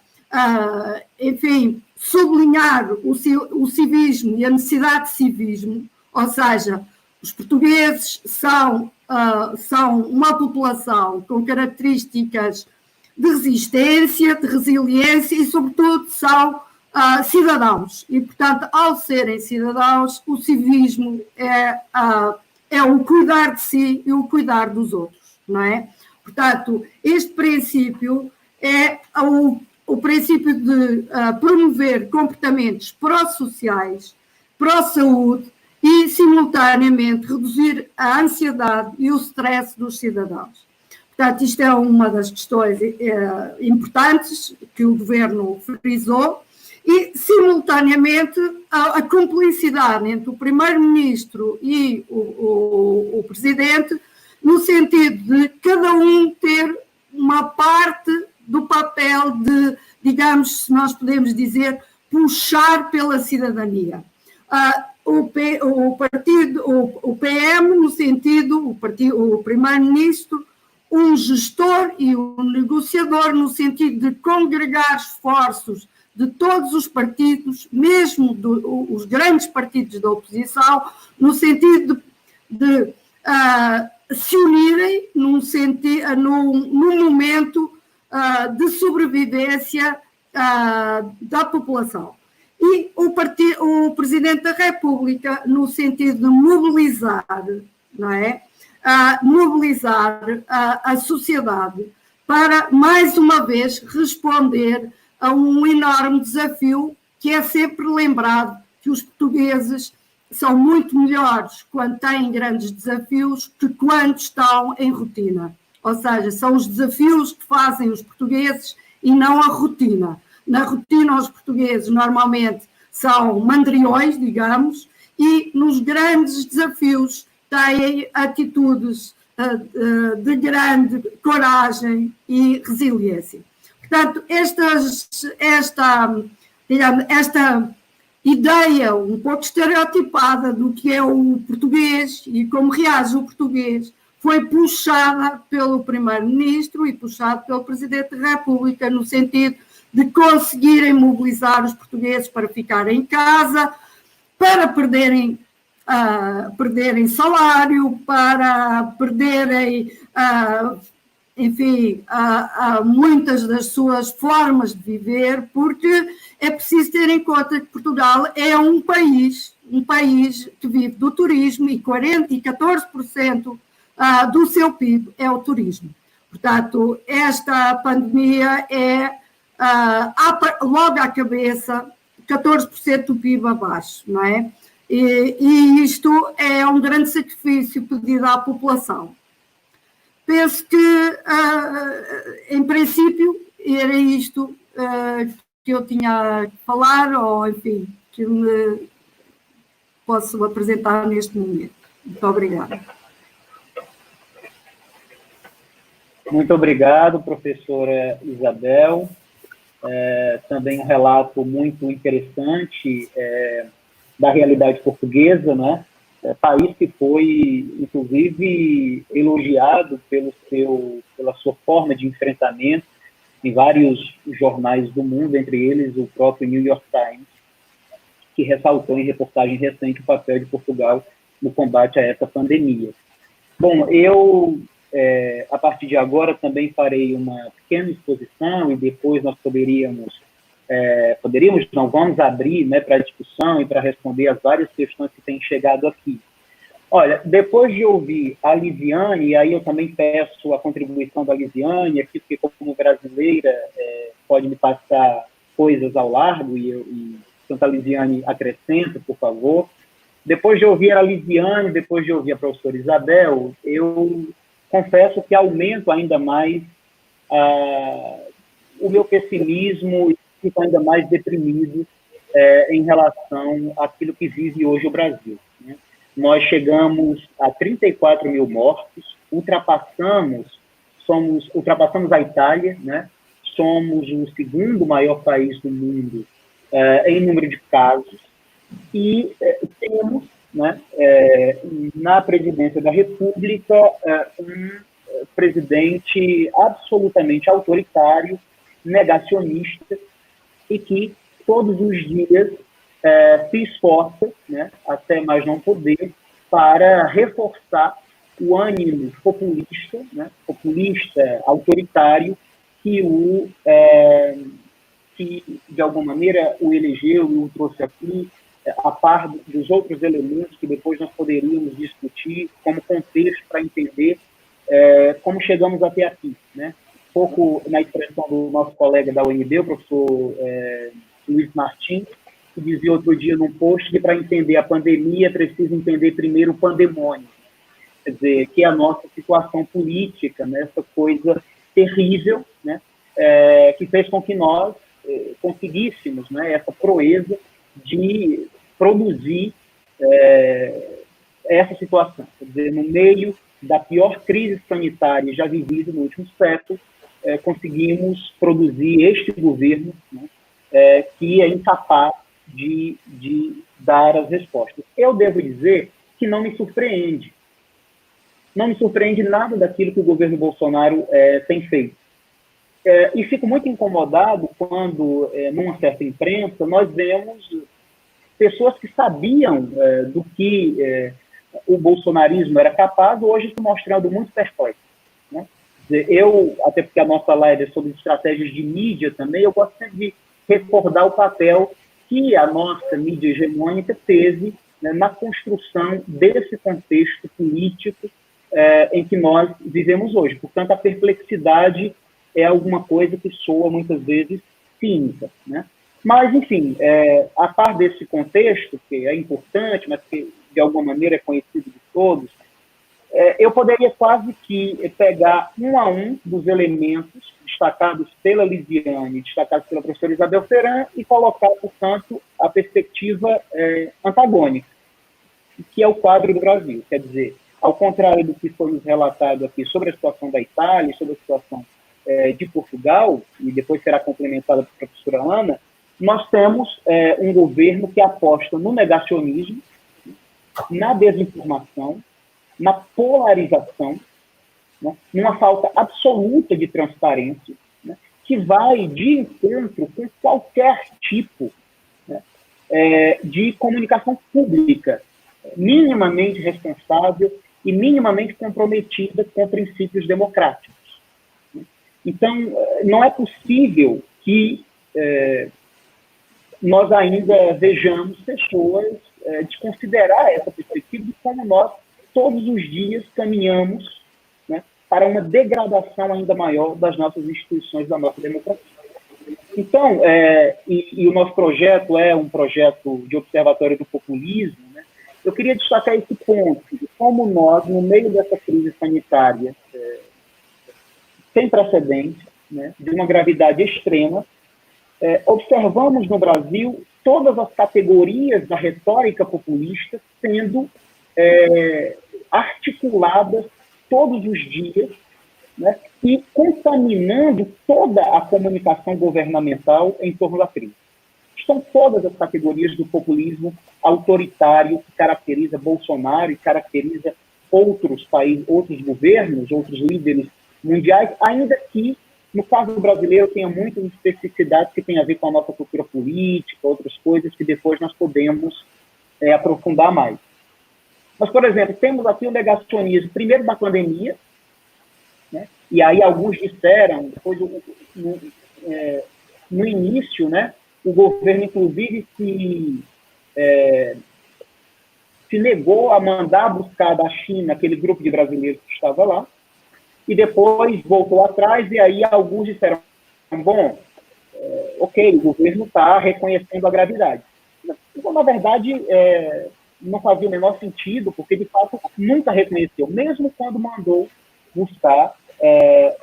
enfim, sublinhar o civismo e a necessidade de civismo, ou seja, os portugueses são uma população com características de resistência, de resiliência e, sobretudo, são cidadãos. E, portanto, ao serem cidadãos, o civismo é o cuidar de si e o cuidar dos outros, não é? Portanto, este princípio é o princípio de promover comportamentos pró-sociais, pró-saúde e, simultaneamente, reduzir a ansiedade e o stress dos cidadãos. Portanto, isto é uma das questões importantes que o Governo frisou e, simultaneamente, a cumplicidade entre o primeiro-ministro e o presidente, no sentido de cada um ter uma parte do papel de, digamos, se nós podemos dizer, puxar pela cidadania. O PM, no sentido, o primeiro-ministro, um gestor e um negociador, no sentido de congregar esforços de todos os partidos, mesmo os grandes partidos da oposição, no sentido de se unirem num momento de sobrevivência da população. E o Presidente da República, no sentido de mobilizar, não é? Mobilizar a sociedade para, mais uma vez, responder a um enorme desafio, que é sempre lembrado que os portugueses são muito melhores quando têm grandes desafios que quando estão em rotina. Ou seja, são os desafios que fazem os portugueses e não a rotina. Na rotina, os portugueses normalmente são mandriões, digamos, e nos grandes desafios têm atitudes de grande coragem e resiliência. Portanto, esta ideia um pouco estereotipada do que é o português e como reage o português foi puxada pelo primeiro-ministro e puxada pelo Presidente da República no sentido de conseguirem mobilizar os portugueses para ficarem em casa, para perderem salário, para perderem, enfim, muitas das suas formas de viver, porque é preciso ter em conta que Portugal é um país que vive do turismo e 14% do seu PIB é o turismo. Portanto, esta pandemia logo à cabeça 14% do PIB abaixo, não é? E isto é um grande sacrifício pedido à população. Penso que, em princípio, era isto que eu tinha a falar, ou, enfim, que me posso apresentar neste momento. Muito obrigada. Muito obrigado, professora Isabel. Também um relato muito interessante da realidade portuguesa, né? País que foi, inclusive, elogiado pela sua forma de enfrentamento em vários jornais do mundo, entre eles o próprio New York Times, que ressaltou em reportagem recente o papel de Portugal no combate a essa pandemia. Bom, eu, a partir de agora, também farei uma pequena exposição e depois nós vamos abrir, né, para discussão e para responder as várias questões que têm chegado aqui. Olha, depois de ouvir a Lisiane, e aí eu também peço a contribuição da Lisiane, aqui, porque como brasileira pode me passar coisas ao largo, e tanto a Lisiane acrescenta, por favor. Depois de ouvir a Lisiane, depois de ouvir a professora Isabel, eu confesso que aumento ainda mais o meu pessimismo e fico ainda mais deprimido em relação àquilo que vive hoje o Brasil, né? Nós chegamos a 34 mil mortos, ultrapassamos a Itália, né? Somos o segundo maior país do mundo em número de casos e temos, né, na presidência da República um presidente absolutamente autoritário, negacionista e que todos os dias se esforça, né, até mais não poder, para reforçar o ânimo populista, né, autoritário, que de alguma maneira o elegeu e o trouxe aqui, a par dos outros elementos que depois nós poderíamos discutir como contexto para entender como chegamos até aqui, né? Pouco na expressão do nosso colega da UNB, o professor Luiz Martins, que dizia outro dia num post que para entender a pandemia precisa entender primeiro o pandemônio, quer dizer, que é a nossa situação política, né? Essa coisa terrível, né? Que fez com que nós conseguíssemos, né, essa proeza de produzir essa situação. Quer dizer, no meio da pior crise sanitária já vivida no último século, conseguimos produzir este governo, né, que é incapaz de dar as respostas. Eu devo dizer que não me surpreende. Não me surpreende nada daquilo que o governo Bolsonaro tem feito. E fico muito incomodado quando, numa certa imprensa, nós vemos pessoas que sabiam do que o bolsonarismo era capaz, hoje se mostrando muito perplexos, né? Eu, até porque a nossa live é sobre estratégias de mídia também, eu gosto sempre de recordar o papel que a nossa mídia hegemônica teve, né, na construção desse contexto político em que nós vivemos hoje. Portanto, a perplexidade é alguma coisa que soa muitas vezes cínica, né? Mas, enfim, a par desse contexto, que é importante, mas que de alguma maneira é conhecido de todos, eu poderia quase que pegar um a um dos elementos destacados pela Lisiane, destacados pela professora Isabel Ferran, e colocar, portanto, a perspectiva antagônica, que é o quadro do Brasil. Quer dizer, ao contrário do que foi nos relatado aqui sobre a situação da Itália, sobre a situação de Portugal, e depois será complementada pela professora Ana, nós temos um governo que aposta no negacionismo, na desinformação, na polarização, né, numa falta absoluta de transparência, né, que vai de encontro com qualquer tipo, né, de comunicação pública minimamente responsável e minimamente comprometida com princípios democráticos. Então, não é possível que nós ainda vejamos pessoas desconsiderar essa perspectiva de como nós, todos os dias, caminhamos, né, para uma degradação ainda maior das nossas instituições, da nossa democracia. Então, e o nosso projeto é um projeto de observatório do populismo, né, eu queria destacar esse ponto, de como nós, no meio dessa crise sanitária sem precedentes, né, de uma gravidade extrema, observamos no Brasil todas as categorias da retórica populista sendo articuladas todos os dias, né, e contaminando toda a comunicação governamental em torno da crise. Estão todas as categorias do populismo autoritário que caracteriza Bolsonaro e caracteriza outros países, outros governos, outros líderes mundiais, ainda que no caso brasileiro, tem muitas especificidades que têm a ver com a nossa cultura política, outras coisas que depois nós podemos aprofundar mais. Mas, por exemplo, temos aqui o negacionismo, primeiro da pandemia, né? E aí alguns disseram, depois no início, né, o governo, inclusive, se negou a mandar buscar da China aquele grupo de brasileiros que estava lá, e depois voltou atrás, e aí alguns disseram, bom, ok, o governo está reconhecendo a gravidade. Então, na verdade, não fazia o menor sentido, porque, de fato, nunca reconheceu, mesmo quando mandou buscar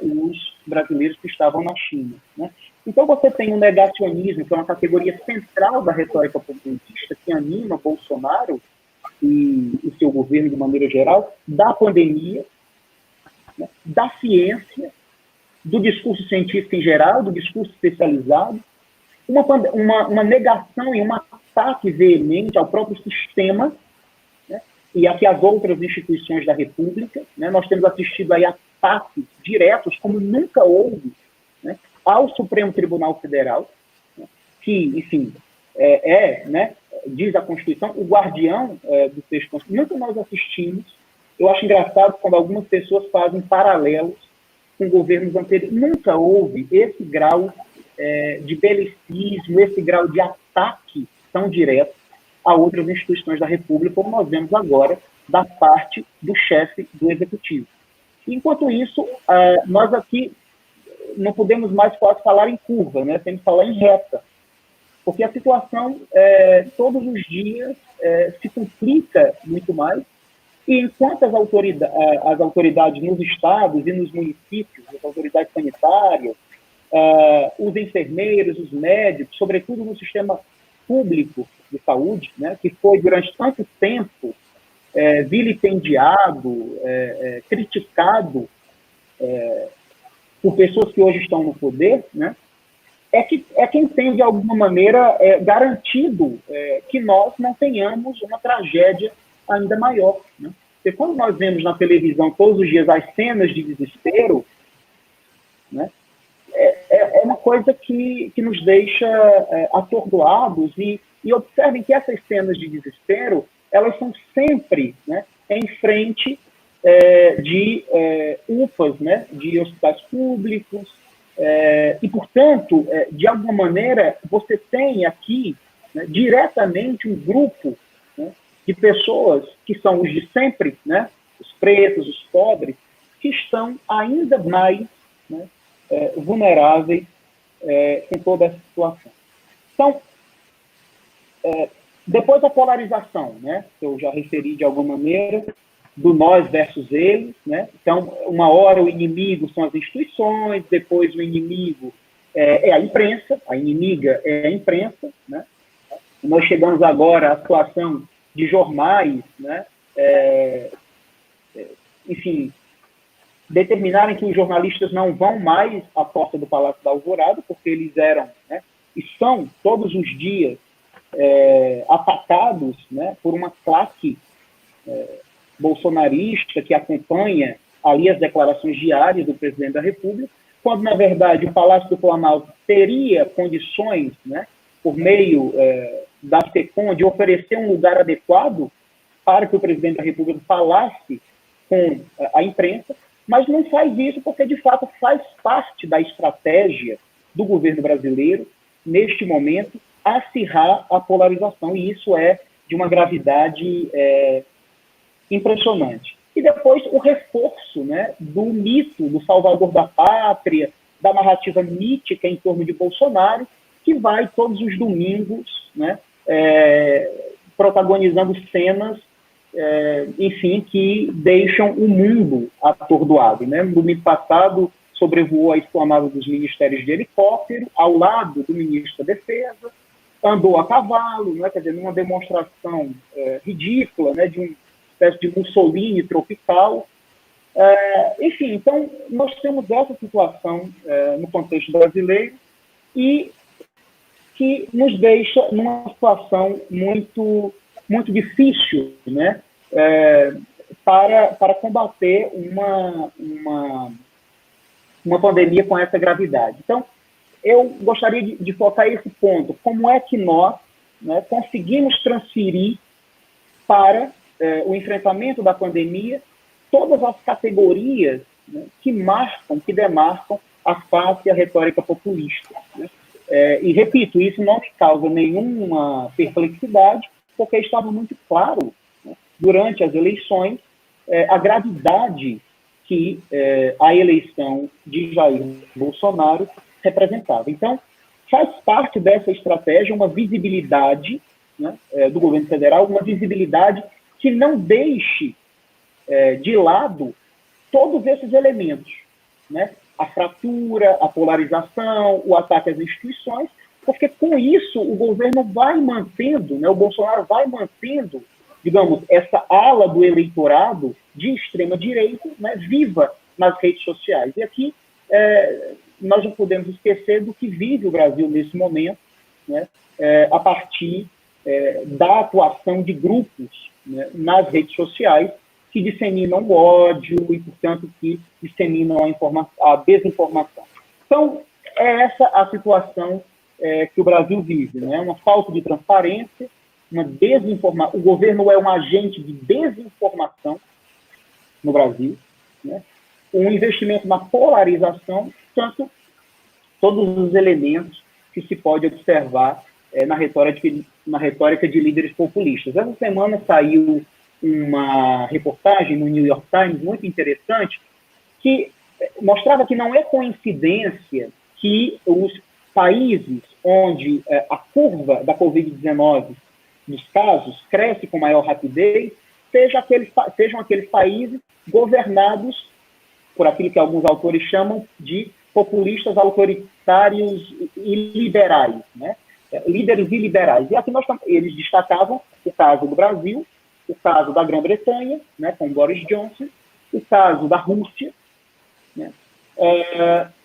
os brasileiros que estavam na China, né? Então, você tem um negacionismo, que é uma categoria central da retórica populista, que anima Bolsonaro e o seu governo, de maneira geral, da pandemia, da ciência, do discurso científico em geral, do discurso especializado, uma negação e um ataque veemente ao próprio sistema, né, e aqui as outras instituições da República, né, nós temos assistido aí ataques diretos, como nunca houve, né, ao Supremo Tribunal Federal, né, que, enfim, né, diz a Constituição, o guardião do texto constitucional. Nunca nós assistimos. Eu acho engraçado quando algumas pessoas fazem paralelos com governos anteriores. Nunca houve esse grau de belicismo, esse grau de ataque tão direto a outras instituições da República, como nós vemos agora da parte do chefe do Executivo. Enquanto isso, nós aqui não podemos mais quase falar em curva, né? Temos que falar em reta, porque a situação todos os dias se complica muito mais. E enquanto as autoridades nos estados e nos municípios, as autoridades sanitárias, os enfermeiros, os médicos, sobretudo no sistema público, de saúde, né, que foi durante tanto tempo vilipendiado, criticado por pessoas que hoje estão no poder, né, é quem tem, de alguma maneira, garantido que nós não tenhamos uma tragédia ainda maior. Né? Porque quando nós vemos na televisão todos os dias as cenas de desespero, né, é uma coisa que nos deixa atordoados, e observem que essas cenas de desespero, elas são sempre, né, em frente de UPAs, né, de hospitais públicos, e, portanto, de alguma maneira, você tem aqui, né, diretamente um grupo, né, de pessoas que são os de sempre, né, os pretos, os pobres, que estão ainda mais, né, vulneráveis com toda essa situação. Então, depois da polarização, né, que eu já referi de alguma maneira, do nós versus eles, né? Então, uma hora o inimigo são as instituições, depois o inimigo é a imprensa, a inimiga é a imprensa, né? Nós chegamos agora à situação de jornais, né? Enfim, determinarem que os jornalistas não vão mais à porta do Palácio da Alvorada, porque eles eram, né, e são todos os dias atacados, né, por uma claque bolsonarista que acompanha ali as declarações diárias do presidente da República, quando, na verdade, o Palácio do Planalto teria condições, né, por meio da FECOM, de oferecer um lugar adequado para que o presidente da República falasse com a imprensa, mas não faz isso porque, de fato, faz parte da estratégia do governo brasileiro, neste momento, acirrar a polarização, e isso é de uma gravidade impressionante. E depois o reforço, né, do mito do salvador da pátria, da narrativa mítica em torno de Bolsonaro, que vai todos os domingos, né, protagonizando cenas, enfim, que deixam o mundo atordoado. Né? No domingo passado, sobrevoou a esplanada dos ministérios de helicóptero, ao lado do ministro da Defesa, andou a cavalo, né, quer dizer, numa demonstração ridícula, né, de uma espécie de Mussolini tropical. Enfim, então, nós temos essa situação no contexto brasileiro, e que nos deixa numa situação muito, muito difícil, né, para combater uma pandemia com essa gravidade. Então, eu gostaria de focar esse ponto. Como é que nós, né, conseguimos transferir para o enfrentamento da pandemia todas as categorias, né, que demarcam a face e a retórica populista. Né? E, repito, isso não me causa nenhuma perplexidade, porque estava muito claro, né, durante as eleições, a gravidade que a eleição de Jair Bolsonaro representava. Então, faz parte dessa estratégia uma visibilidade, né, do governo federal, uma visibilidade que não deixe de lado todos esses elementos, né? A fratura, a polarização, o ataque às instituições, porque com isso o governo vai mantendo, né, o Bolsonaro vai mantendo, digamos, essa ala do eleitorado de extrema-direita, né, viva nas redes sociais. E aqui nós não podemos esquecer do que vive o Brasil nesse momento, né, a partir da atuação de grupos, né, nas redes sociais, que disseminam o ódio e, portanto, que disseminam a desinformação. Então, é essa a situação que o Brasil vive, né? Uma falta de transparência, uma desinformação. O governo é um agente de desinformação no Brasil, né? Um investimento na polarização, tanto todos os elementos que se pode observar na retórica de líderes populistas. Essa semana saiu uma reportagem no New York Times muito interessante, que mostrava que não é coincidência que os países onde a curva da Covid-19 dos casos cresce com maior rapidez sejam aqueles países governados por aquilo que alguns autores chamam de populistas autoritários e liberais, né? líderes iliberais. E aqui eles destacavam o caso do Brasil, o caso da Grã-Bretanha, né, com Boris Johnson, o caso da Rússia, né,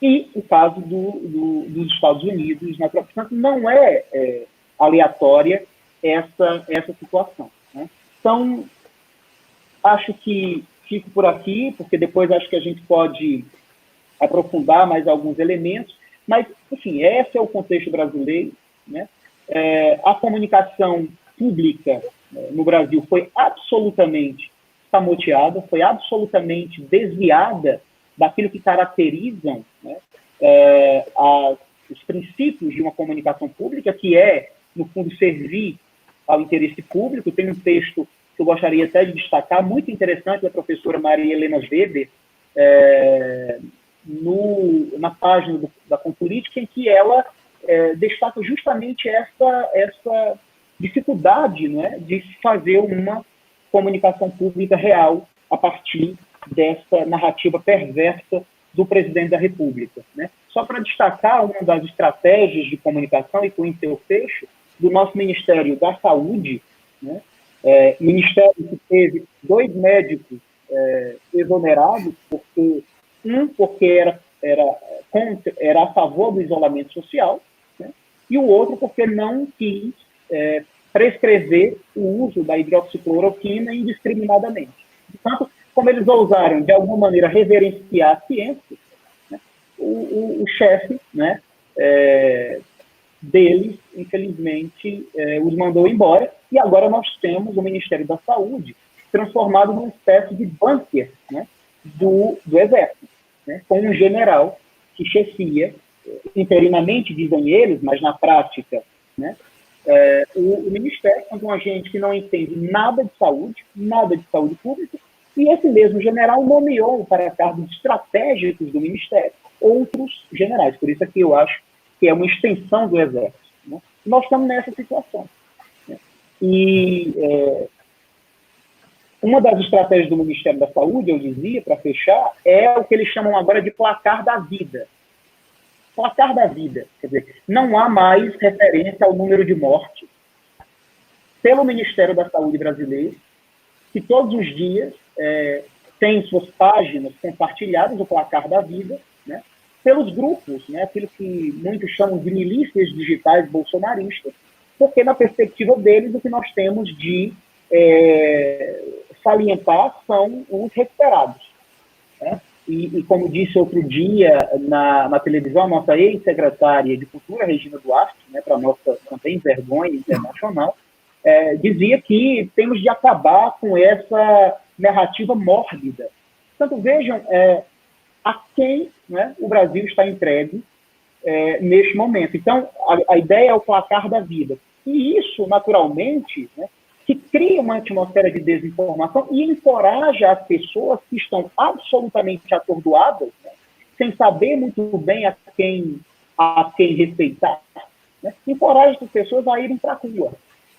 e o caso dos Estados Unidos. Né? Portanto, não é aleatória essa situação. Né? Então, acho que fico por aqui, porque depois acho que a gente pode aprofundar mais alguns elementos, mas, enfim, esse é o contexto brasileiro. Né? A comunicação pública no Brasil foi absolutamente escamoteada, foi absolutamente desviada daquilo que caracterizam, né, os princípios de uma comunicação pública, que é, no fundo, servir ao interesse público. Tem um texto que eu gostaria até de destacar, muito interessante, da professora Maria Helena Weber, na página da Compolítica, em que ela destaca justamente essa dificuldade, né, de se fazer uma comunicação pública real a partir dessa narrativa perversa do presidente da República. Né? Só para destacar uma das estratégias de comunicação, e com isso eu fecho, do nosso Ministério da Saúde, né? Ministério que teve 2 médicos exonerados, porque era a favor do isolamento social, né? E o outro porque não quis prescrever o uso da hidroxicloroquina indiscriminadamente. Portanto, como eles ousaram, de alguma maneira, reverenciar a ciência, né, o chefe, né, deles, infelizmente, os mandou embora, e agora nós temos o Ministério da Saúde transformado numa espécie de bunker, né, do Exército, né, com um general que chefia, interinamente, dizem eles, mas na prática, né, o Ministério, com um agente que não entende nada de saúde pública, e esse mesmo general nomeou para cargos estratégicos do Ministério outros generais. Por isso é que eu acho que é uma extensão do Exército. Né? Nós estamos nessa situação. Né? E uma das estratégias do Ministério da Saúde, eu dizia, para fechar, é o que eles chamam agora de placar da vida. Placar da vida. Quer dizer, não há mais referência ao número de mortes pelo Ministério da Saúde brasileiro, que todos os dias tem suas páginas compartilhadas, o placar da vida, né, pelos grupos, né, aquilo que muitos chamam de milícias digitais bolsonaristas, porque na perspectiva deles o que nós temos de salientar são os recuperados. Né? E como disse outro dia na televisão, a nossa ex-secretária de Cultura, Regina Duarte, né, para nossa também vergonha internacional, dizia que temos de acabar com essa narrativa mórbida. Portanto, vejam a quem, né, o Brasil está entregue neste momento. Então, a ideia é o placar da vida. E isso, naturalmente, né, que cria uma atmosfera de desinformação e encoraja as pessoas que estão absolutamente atordoadas, né, sem saber muito bem a quem respeitar, né, encoraja as pessoas a irem para a rua,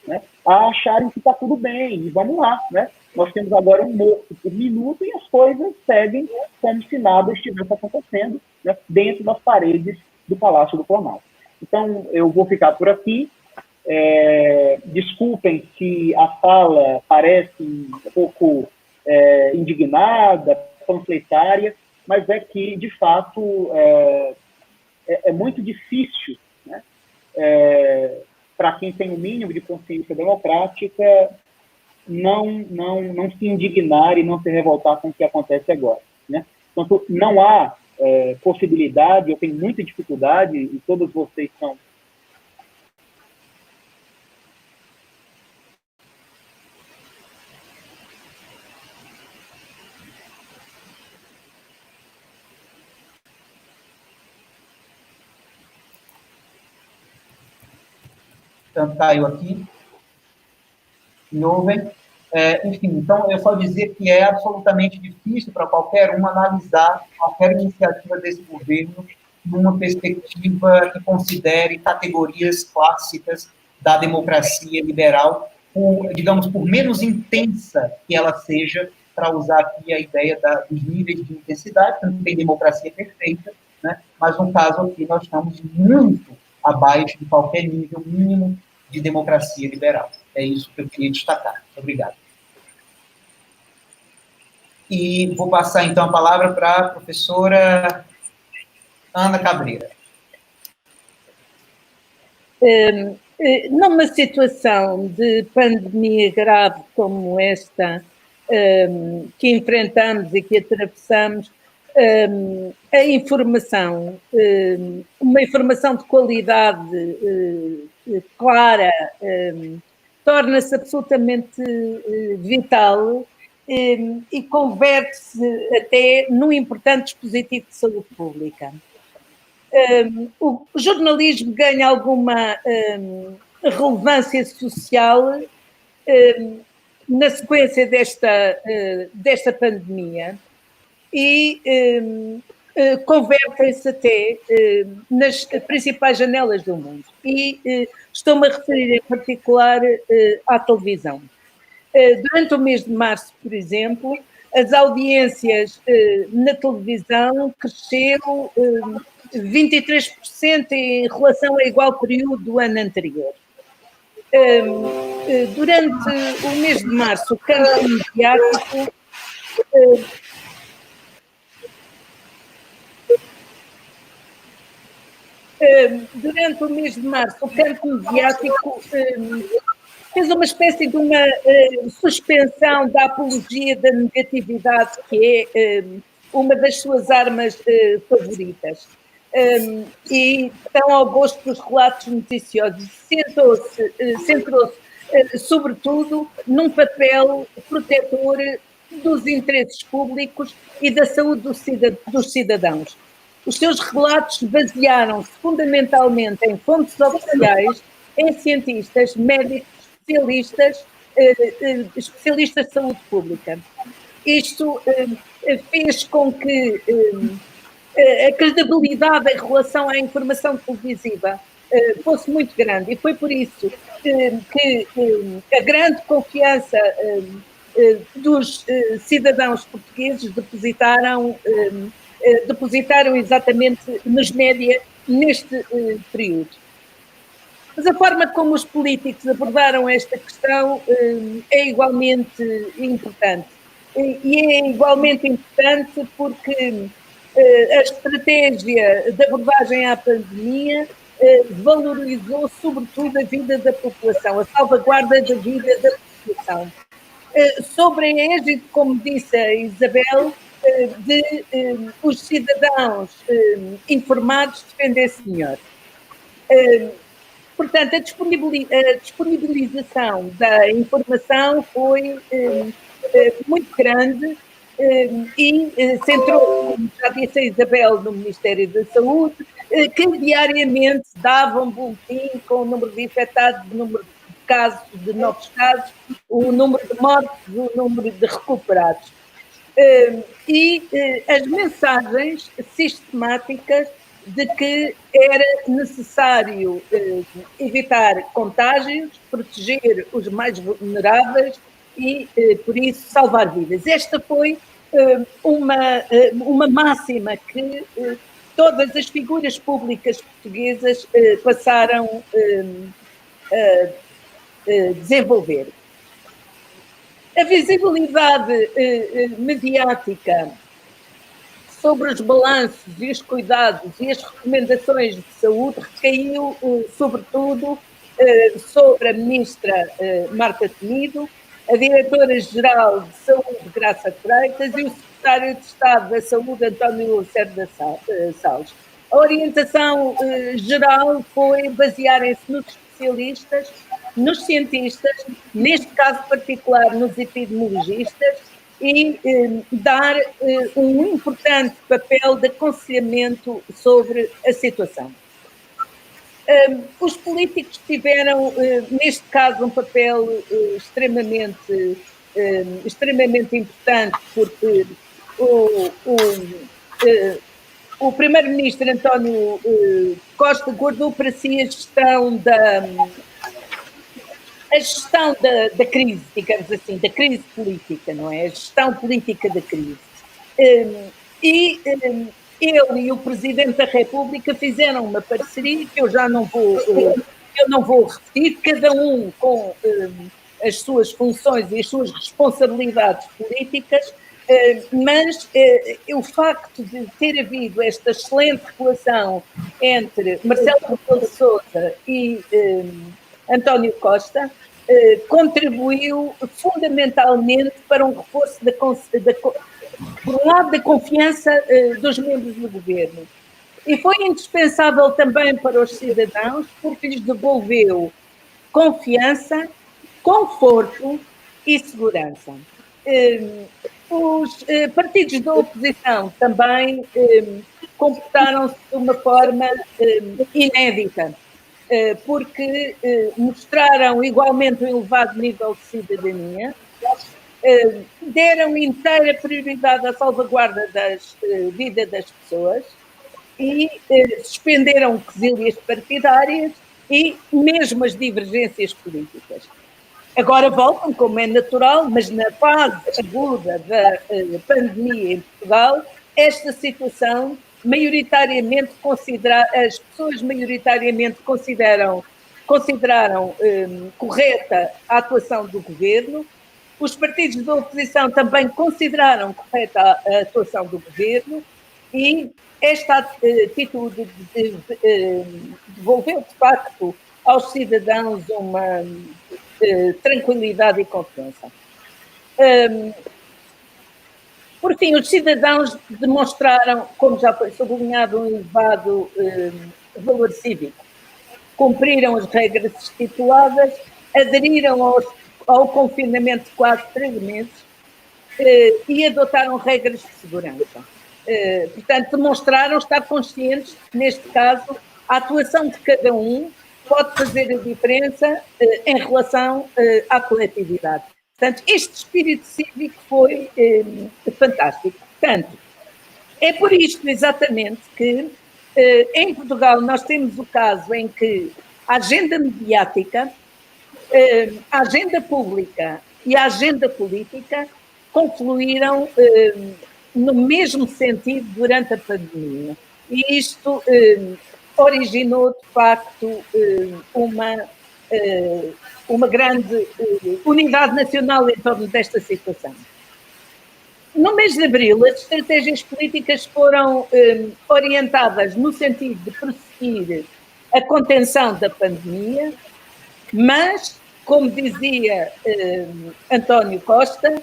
né, a acharem que está tudo bem, e vamos lá, né? Nós temos agora um morto por minuto e as coisas seguem como se nada estivesse acontecendo, né, dentro das paredes do Palácio do Planalto. Então, eu vou ficar por aqui. Desculpem se a fala parece um pouco indignada, panfletária, mas é que, de fato, é muito difícil, né, para quem tem o mínimo de consciência democrática não se indignar e não se revoltar com o que acontece agora. Né? Então, não há possibilidade, eu tenho muita dificuldade, e todos vocês são... Então, caiu aqui. Me ouvem? Enfim, então, eu só dizer que é absolutamente difícil para qualquer um analisar qualquer iniciativa desse governo numa perspectiva que considere categorias clássicas da democracia liberal, digamos, por menos intensa que ela seja, para usar aqui a ideia dos níveis de intensidade, não tem democracia perfeita, né? Mas no caso aqui nós estamos muito abaixo de qualquer nível mínimo de democracia liberal. É isso que eu queria destacar. Obrigado. E vou passar, então, a palavra para a professora Ana Cabreira. Numa situação de pandemia grave como esta que enfrentamos e que atravessamos, a informação, uma informação de qualidade clara, torna-se absolutamente vital e converte-se até num importante dispositivo de saúde pública. O jornalismo ganha alguma relevância social na sequência desta pandemia e convertem-se até nas principais janelas do mundo. E estou-me a referir em particular à televisão. Durante o mês de março, por exemplo, as audiências na televisão cresceram 23% em relação ao igual período do ano anterior. Durante o mês de março, o campo mediático fez uma espécie de uma suspensão da apologia da negatividade, que é uma das suas armas favoritas. E tão ao gosto dos relatos noticiosos, centrou-se sobretudo num papel protetor dos interesses públicos e da saúde dos cidadãos. Os seus relatos basearam-se fundamentalmente em fontes oficiais, em cientistas, médicos, especialistas de saúde pública. Isto fez com que a credibilidade em relação à informação televisiva fosse muito grande, e foi por isso que a grande confiança dos cidadãos portugueses depositaram exatamente nos média neste período. Mas a forma como os políticos abordaram esta questão é igualmente importante. E é igualmente importante porque a estratégia de abordagem à pandemia valorizou sobretudo a vida da população, a salvaguarda da vida da população. Sobre a égide, como disse a Isabel, de os cidadãos informados defender-se melhor. Portanto, a disponibilização da informação foi muito grande e centrou, como já disse a Isabel, no Ministério da Saúde, que diariamente dava um boletim com o número de infectados, o número de casos, de novos casos, o número de mortes, o número de recuperados. E as mensagens sistemáticas de que era necessário evitar contágios, proteger os mais vulneráveis e, por isso, salvar vidas. Esta foi uma máxima que todas as figuras públicas portuguesas passaram a desenvolver. A visibilidade mediática sobre os balanços e os cuidados e as recomendações de saúde recaiu, sobretudo, sobre a ministra Marta Temido, a diretora-geral de Saúde, Graça Freitas, e o secretário de Estado da Saúde, António Lacerda Salles. A orientação geral foi basear-se nos especialistas, nos cientistas, neste caso particular nos epidemiologistas, e dar um importante papel de aconselhamento sobre a situação. Os políticos tiveram, neste caso, um papel extremamente importante, porque o primeiro-ministro António Costa guardou para si a gestão da crise, digamos assim, da crise política, não é? A gestão política da crise. E ele e o Presidente da República fizeram uma parceria que eu já não vou repetir, cada um com as suas funções e as suas responsabilidades políticas, mas o facto de ter havido esta excelente relação entre Marcelo Rebelo de Sousa e António Costa contribuiu fundamentalmente para um reforço por um lado, da confiança dos membros do governo. E foi indispensável também para os cidadãos, porque lhes devolveu confiança, conforto e segurança. Os partidos da oposição também comportaram-se de uma forma inédita, porque mostraram igualmente um elevado nível de cidadania, deram inteira prioridade à salvaguarda da vida das pessoas e suspenderam quesílias partidárias e mesmo as divergências políticas. Agora voltam, como é natural, mas na fase aguda da pandemia em Portugal, esta situação maioritariamente as pessoas maioritariamente consideraram correta a atuação do governo. Os partidos da oposição também consideraram correta a atuação do governo e esta atitude devolveu, de facto, aos cidadãos uma tranquilidade e confiança. Por fim, os cidadãos demonstraram, como já foi sublinhado, um elevado valor cívico. Cumpriram as regras estipuladas, aderiram ao confinamento de quase 3 meses e adotaram regras de segurança. Portanto, demonstraram estar conscientes que, neste caso, a atuação de cada um pode fazer a diferença em relação à coletividade. Portanto, este espírito cívico foi fantástico. Portanto, é por isto exatamente que em Portugal nós temos o caso em que a agenda mediática, a agenda pública e a agenda política confluíram no mesmo sentido durante a pandemia. E isto originou, de facto, uma grande unidade nacional em torno desta situação. No mês de abril, as estratégias políticas foram orientadas no sentido de prosseguir a contenção da pandemia, mas, como dizia António Costa,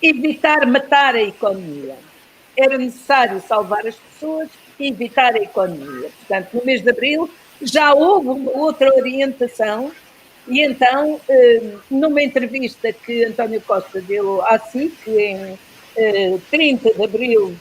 evitar matar a economia. Era necessário salvar as pessoas e evitar a economia. Portanto, no mês de abril já houve uma outra orientação e então, numa entrevista que António Costa deu à SIC em 30 de abril,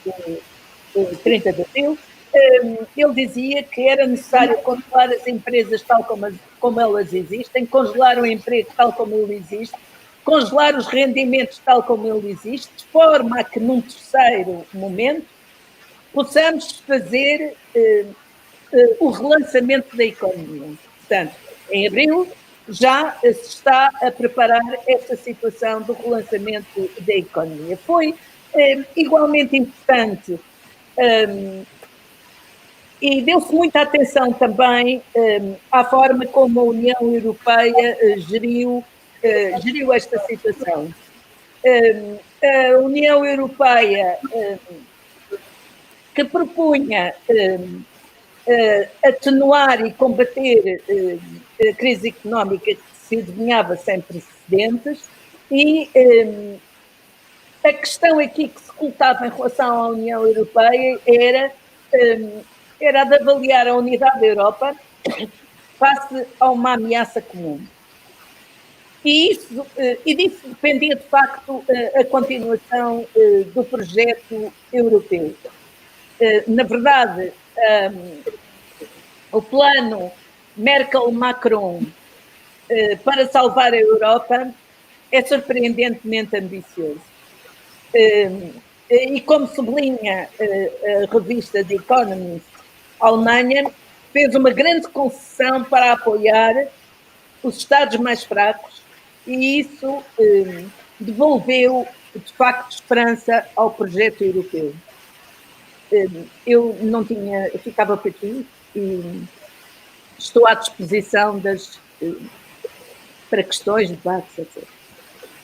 ele dizia que era necessário controlar as empresas tal como elas existem, congelar o emprego tal como ele existe, congelar os rendimentos tal como ele existe, de forma a que num terceiro momento possamos fazer o relançamento da economia. Portanto, em abril já se está a preparar esta situação do relançamento da economia. Foi igualmente importante e deu-se muita atenção também à forma como a União Europeia geriu esta situação. A União Europeia, que propunha atenuar e combater a crise económica que se adivinhava sem precedentes, e a questão aqui que se colocava em relação à União Europeia era de avaliar a unidade da Europa face a uma ameaça comum. E disso dependia, de facto, a continuação do projeto europeu. Na verdade, o plano Merkel-Macron para salvar a Europa é surpreendentemente ambicioso. E como sublinha a revista The Economist, a Alemanha fez uma grande concessão para apoiar os Estados mais fracos e isso devolveu, de facto, esperança ao projeto europeu. eu não tinha, eu ficava por aqui e estou à disposição para questões, debates, etc.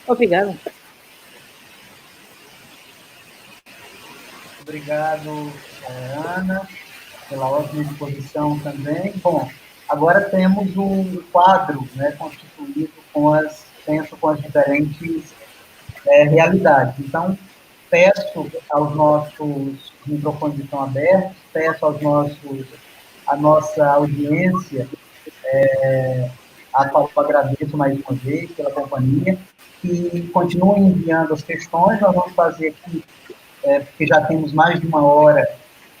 Obrigada. Obrigado, Ana, pela ótima exposição também. Bom, agora temos um quadro, né, constituído com as diferentes realidades. Então, peço aos nossos microfones que estão abertos, peço à nossa audiência, a qual eu agradeço mais uma vez pela companhia, que continuem enviando as questões. Nós vamos fazer aqui, porque já temos mais de 1 hora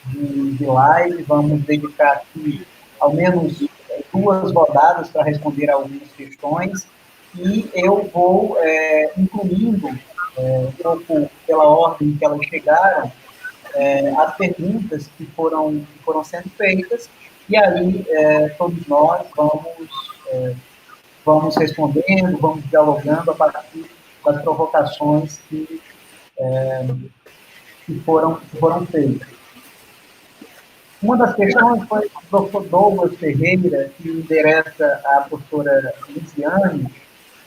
de live, vamos dedicar aqui ao menos 2 rodadas para responder algumas questões, e eu vou incluindo, um pouco pela ordem que elas chegaram, as perguntas que foram sendo feitas, e aí todos nós vamos respondendo, vamos dialogando a partir das provocações que foram feitas. Uma das questões foi do professor Douglas Ferreira, que endereça à professora Lisiane,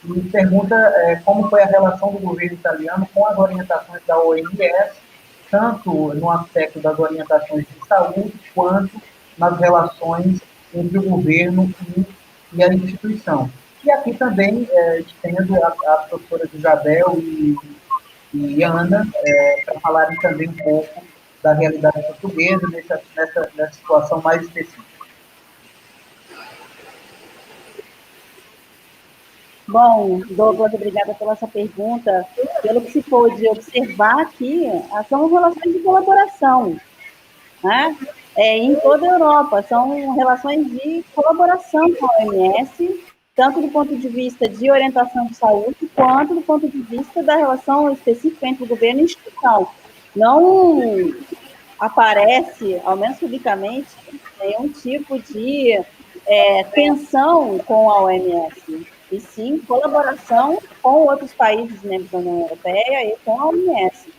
e pergunta como foi a relação do governo italiano com as orientações da OMS, tanto no aspecto das orientações de saúde, quanto nas relações entre o governo e a instituição. E aqui também estendo a professora Isabel e Ana para falarem também um pouco da realidade portuguesa nessa situação mais específica. Bom, Douglas, obrigada pela essa pergunta. Pelo que se pôde observar aqui, são relações de colaboração, né? Em toda a Europa, são relações de colaboração com a OMS, tanto do ponto de vista de orientação de saúde, quanto do ponto de vista da relação específica entre o governo e a instituição. Não aparece, ao menos publicamente, nenhum tipo de tensão com a OMS, e sim colaboração com outros países membros da União Europeia e com a OMS.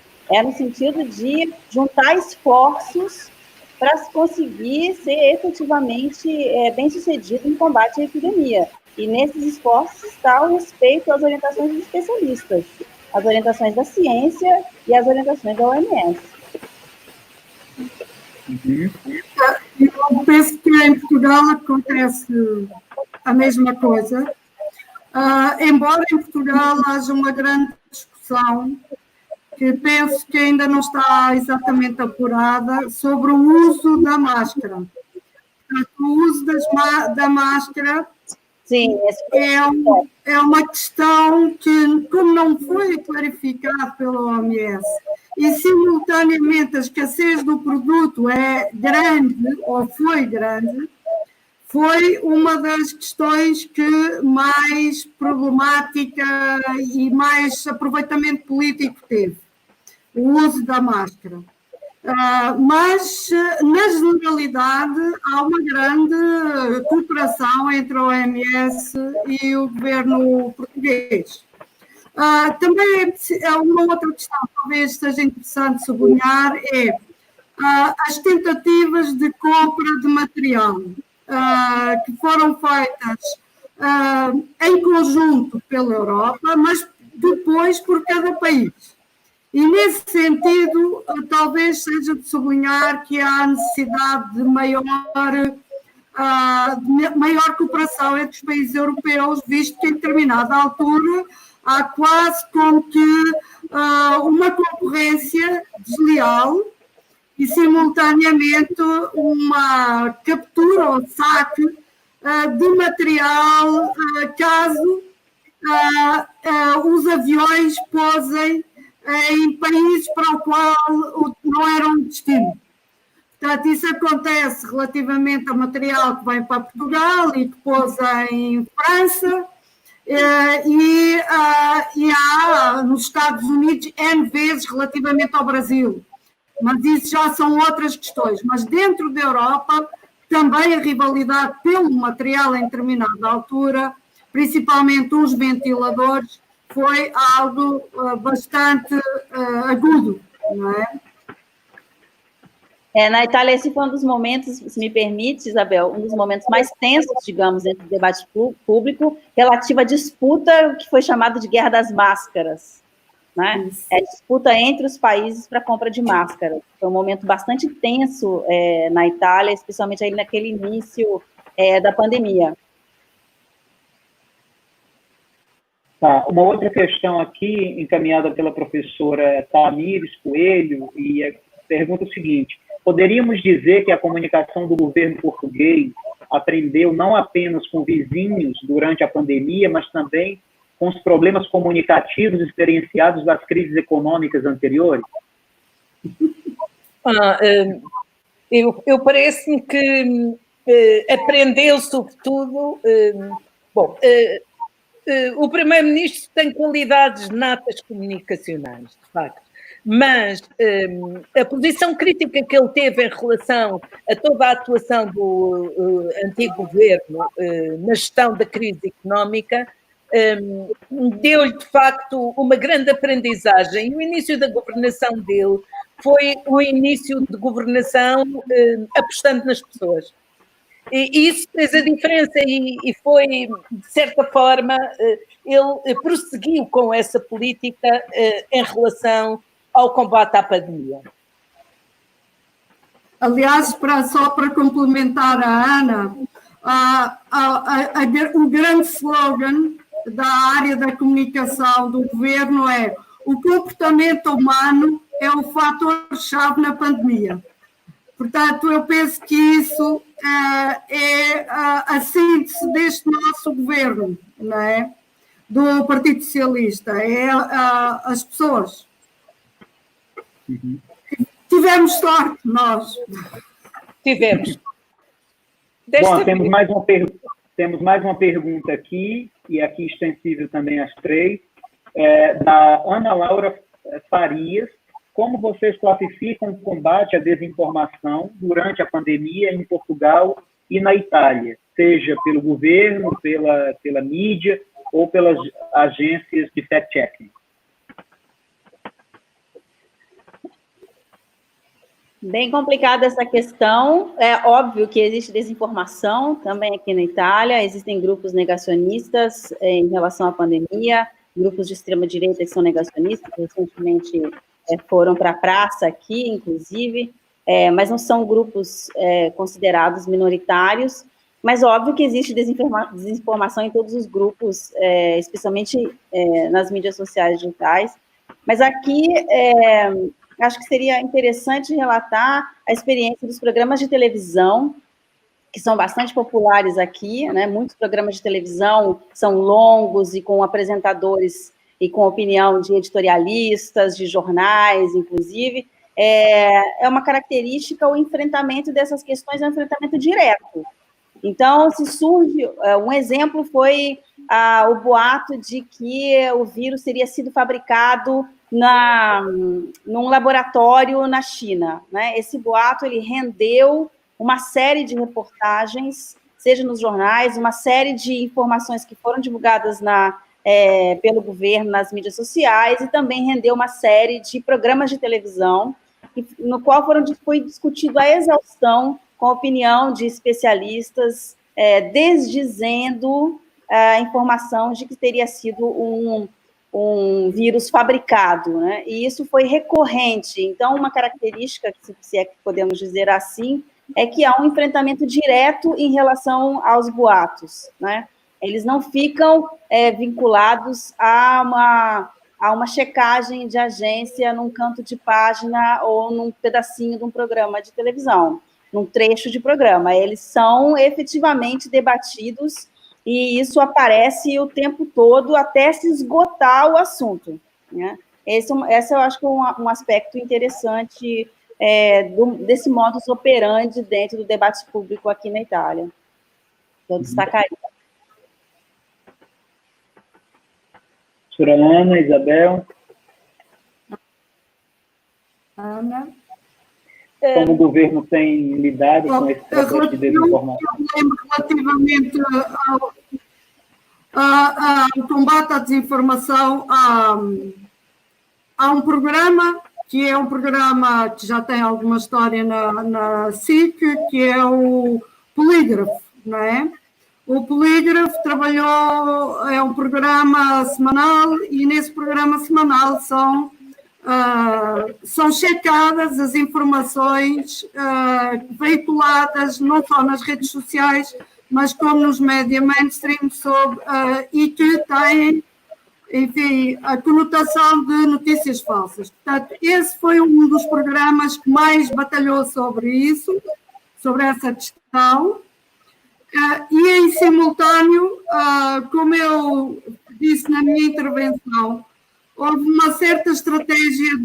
No sentido de juntar esforços para se conseguir ser efetivamente bem-sucedido no combate à epidemia. E nesses esforços está o respeito às orientações dos especialistas, as orientações da ciência e as orientações da OMS. Eu penso que em Portugal acontece a mesma coisa. Embora em Portugal haja uma grande discussão, que penso que ainda não está exatamente apurada, sobre o uso da máscara. Portanto, o uso da máscara Sim, é uma questão que, como não foi clarificado pela OMS, e simultaneamente a escassez do produto é grande, ou foi grande, foi uma das questões que mais problemática e mais aproveitamento político teve, o uso da máscara. Mas, na generalidade, há uma grande cooperação entre a OMS e o governo português. Também uma outra questão, talvez seja interessante sublinhar, as tentativas de compra de material que foram feitas em conjunto pela Europa, mas depois por cada país. E, nesse sentido, talvez seja de sublinhar que há necessidade de maior cooperação entre os países europeus, visto que, em determinada altura, há quase como que uma concorrência desleal e, simultaneamente, uma captura ou saque de material caso os aviões pousem em países para o qual não era um destino. Portanto, isso acontece relativamente ao material que vem para Portugal e que pousa em França, e há nos Estados Unidos N vezes relativamente ao Brasil. Mas isso já são outras questões. Mas dentro da Europa, também a rivalidade pelo material em determinada altura, principalmente os ventiladores, foi algo bastante agudo, não é? Na Itália, esse foi um dos momentos, se me permite, Isabel, um dos momentos mais tensos, digamos, dentro do debate público, relativo à disputa que foi chamada de Guerra das Máscaras, né? É a disputa entre os países para a compra de máscaras. Foi um momento bastante tenso na Itália, especialmente aí naquele início da pandemia. Tá. Uma outra questão aqui, encaminhada pela professora Tamires Coelho, e pergunta o seguinte: poderíamos dizer que a comunicação do governo português aprendeu não apenas com vizinhos durante a pandemia, mas também com os problemas comunicativos experienciados das crises econômicas anteriores? Eu parece-me que aprendeu, sobretudo... o Primeiro-Ministro tem qualidades natas comunicacionais, de facto, mas a posição crítica que ele teve em relação a toda a atuação do antigo governo na gestão da crise económica deu-lhe, de facto, uma grande aprendizagem. E o início da governação dele foi o início de governação apostando nas pessoas. E isso fez a diferença e foi, de certa forma, ele prosseguiu com essa política em relação ao combate à pandemia. Aliás, só para complementar a Ana, o grande slogan da área da comunicação do governo é: o comportamento humano é o fator-chave na pandemia. Portanto, eu penso que isso é a síntese deste nosso governo, não é? Do Partido Socialista, é as pessoas. Uhum. Tivemos sorte, nós. Tivemos. Bom, temos mais uma pergunta aqui, e aqui extensível também às três, da Ana Laura Farias. Como vocês classificam o combate à desinformação durante a pandemia em Portugal e na Itália, seja pelo governo, pela mídia ou pelas agências de fact-checking? Bem complicada essa questão. É óbvio que existe desinformação também aqui na Itália, existem grupos negacionistas em relação à pandemia, grupos de extrema-direita que são negacionistas, recentemente foram para a praça aqui, inclusive, mas não são grupos considerados minoritários, mas óbvio que existe desinformação em todos os grupos, especialmente nas mídias sociais digitais, mas aqui acho que seria interessante relatar a experiência dos programas de televisão, que são bastante populares aqui, né? Muitos programas de televisão são longos e com apresentadores e com opinião de editorialistas, de jornais, inclusive. É uma característica o enfrentamento dessas questões, é um enfrentamento direto. Então, se surge, um exemplo foi o boato de que o vírus teria sido fabricado num laboratório na China, né? Esse boato, ele rendeu uma série de reportagens, seja nos jornais, uma série de informações que foram divulgadas pelo governo nas mídias sociais, e também rendeu uma série de programas de televisão, no qual foi discutido a exaustão com a opinião de especialistas, desdizendo a informação de que teria sido um vírus fabricado, né? E isso foi recorrente. Então, uma característica, se é que podemos dizer assim, é que há um enfrentamento direto em relação aos boatos, né? Eles não ficam vinculados a uma checagem de agência num canto de página ou num pedacinho de um programa de televisão, num trecho de programa. Eles são efetivamente debatidos e isso aparece o tempo todo até se esgotar o assunto, né? Esse eu acho que é um aspecto interessante desse modus operandi dentro do debate público aqui na Itália. Eu destacaria. Professora Ana, Isabel. Ana. Como o governo tem lidado com esse processo de desinformação? Relativamente ao combate à desinformação, há um programa que é um programa que já tem alguma história na SIC, que é o Polígrafo, não é? O Polígrafo trabalhou, é um programa semanal, e nesse programa semanal são checadas as informações veiculadas não só nas redes sociais, mas como nos média mainstream e que têm, enfim, a conotação de notícias falsas. Portanto, esse foi um dos programas que mais batalhou sobre isso, sobre essa questão. E em simultâneo, como eu disse na minha intervenção, houve uma certa estratégia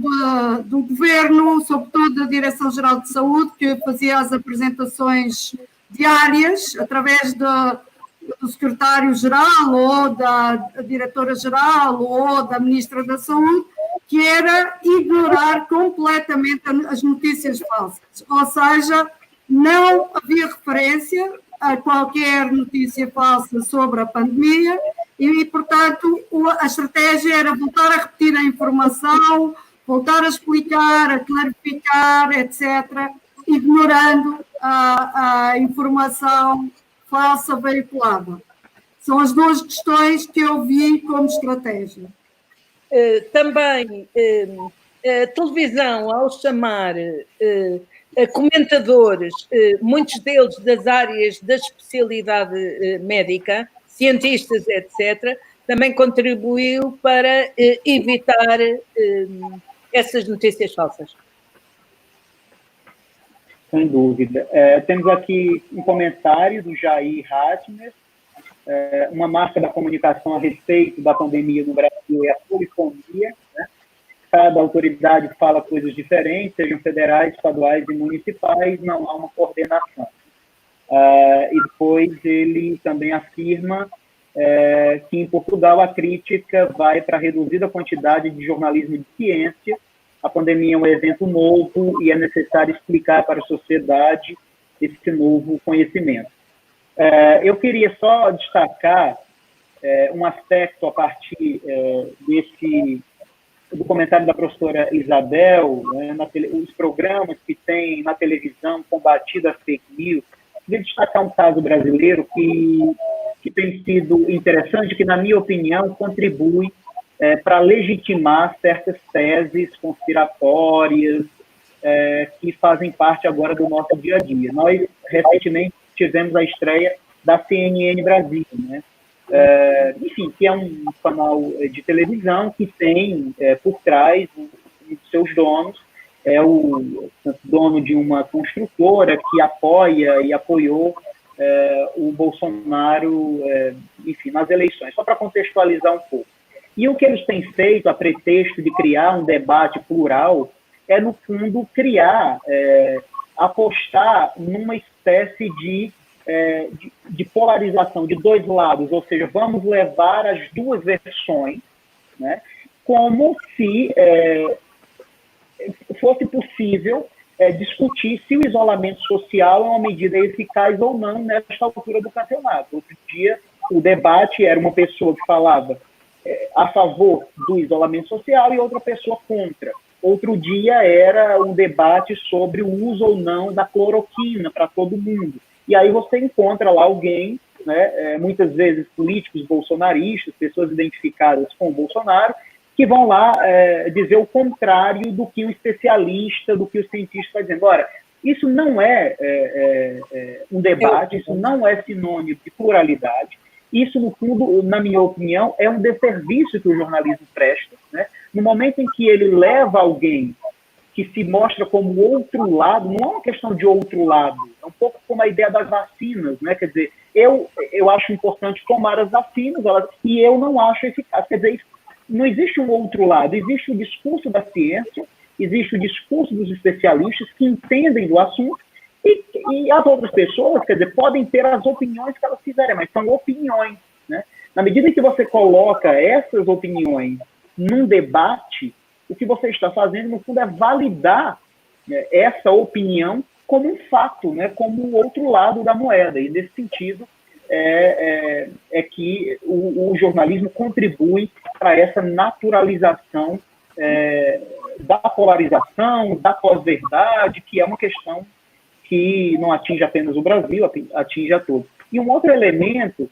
do governo, sobretudo da Direção-Geral de Saúde, que fazia as apresentações diárias através do secretário-geral ou da diretora-geral ou da ministra da Saúde, que era ignorar completamente as notícias falsas. Ou seja, não havia referência a qualquer notícia falsa sobre a pandemia e, portanto, a estratégia era voltar a repetir a informação, voltar a explicar, a clarificar, etc., ignorando a informação falsa veiculada. São as duas questões que eu vi como estratégia. Também a televisão, ao chamar comentadores, muitos deles das áreas da especialidade médica, cientistas, etc., também contribuiu para evitar essas notícias falsas. Sem dúvida. Temos aqui um comentário do Jair Ratner. Uma marca da comunicação a respeito da pandemia no Brasil é a polifonia, né? Cada autoridade fala coisas diferentes, sejam federais, estaduais e municipais, não há uma coordenação. E depois ele também afirma que em Portugal a crítica vai para a reduzida quantidade de jornalismo de ciência. A pandemia é um evento novo e é necessário explicar para a sociedade esse novo conhecimento. Eu queria só destacar um aspecto a partir do comentário da professora Isabel, né, os programas que tem na televisão combatido as fake news. Queria destacar um caso brasileiro que tem sido interessante, que, na minha opinião, contribui para legitimar certas teses conspiratórias que fazem parte agora do nosso dia a dia. Nós, recentemente, tivemos a estreia da CNN Brasil, né? Enfim, que é um canal de televisão que tem por trás um dos seus donos, o dono de uma construtora que apoia e apoiou o Bolsonaro, enfim, nas eleições, só para contextualizar um pouco. E o que eles têm feito, a pretexto de criar um debate plural, é, no fundo, apostar numa espécie de polarização de dois lados, ou seja, vamos levar as duas versões, né, como se fosse possível discutir se o isolamento social é uma medida eficaz ou não nesta altura do campeonato. Outro dia, o debate era uma pessoa que falava a favor do isolamento social e outra pessoa contra. Outro dia era um debate sobre o uso ou não da cloroquina para todo mundo. E aí você encontra lá alguém, né, muitas vezes políticos bolsonaristas, pessoas identificadas com o Bolsonaro, que vão lá dizer o contrário do que o especialista, do que o cientista está dizendo. Ora, isso não é um debate, isso não é sinônimo de pluralidade. Isso, no fundo, na minha opinião, é um desserviço que o jornalismo presta, né? No momento em que ele leva alguém que se mostra como outro lado, não é uma questão de outro lado, é um pouco como a ideia das vacinas, né? Quer dizer, eu acho importante tomar as vacinas, e eu não acho eficaz. Quer dizer, não existe um outro lado, existe o discurso da ciência, existe o discurso dos especialistas que entendem do assunto, e as outras pessoas, quer dizer, podem ter as opiniões que elas quiserem, mas são opiniões, né? Na medida em que você coloca essas opiniões num debate, o que você está fazendo, no fundo, é validar, né, essa opinião como um fato, né, como o outro lado da moeda. E, nesse sentido, que o jornalismo contribui para essa naturalização da polarização, da pós-verdade, que é uma questão que não atinge apenas o Brasil, atinge a todos. E um outro elemento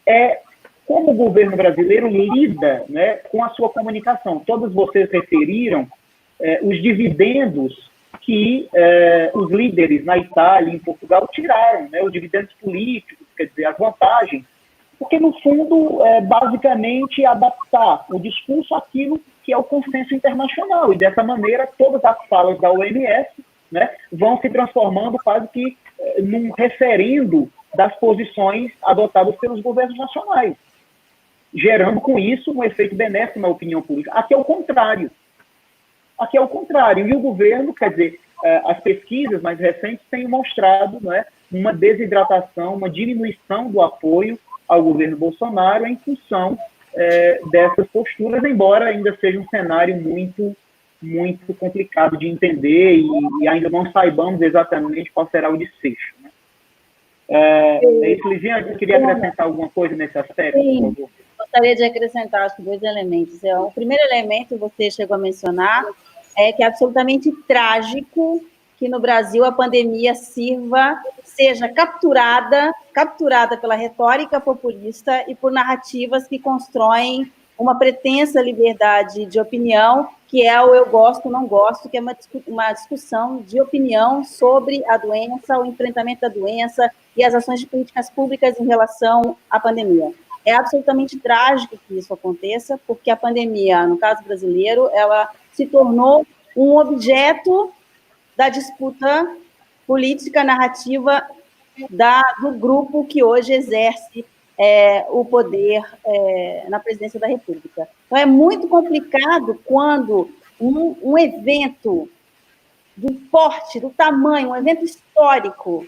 é como o governo brasileiro lida, né, com a sua comunicação. Todos vocês referiram os dividendos que os líderes na Itália e em Portugal tiraram, né, os dividendos políticos, quer dizer, as vantagens, porque, no fundo, basicamente adaptar o discurso àquilo que é o consenso internacional, e dessa maneira todas as falas da OMS, né, vão se transformando quase que num referendo das posições adotadas pelos governos nacionais, gerando com isso um efeito benéfico na opinião pública. Aqui é o contrário. Aqui é o contrário. E o governo, quer dizer, as pesquisas mais recentes têm mostrado, não é, uma desidratação, uma diminuição do apoio ao governo Bolsonaro em função dessas posturas, embora ainda seja um cenário muito, muito complicado de entender e ainda não saibamos exatamente qual será o desfecho. Né? É isso, Livinha, eu queria acrescentar alguma coisa nesse aspecto, Sim, por favor. Gostaria de acrescentar, acho que 2 elementos. O primeiro elemento, você chegou a mencionar, é que é absolutamente trágico que no Brasil a pandemia seja capturada pela retórica populista e por narrativas que constroem uma pretensa liberdade de opinião, que é o eu gosto, não gosto, que é uma discussão de opinião sobre a doença, o enfrentamento da doença e as ações de políticas públicas em relação à pandemia. É absolutamente trágico que isso aconteça, porque a pandemia, no caso brasileiro, ela se tornou um objeto da disputa política narrativa do grupo que hoje exerce o poder na presidência da República. Então, é muito complicado quando um evento do porte, do tamanho, um evento histórico,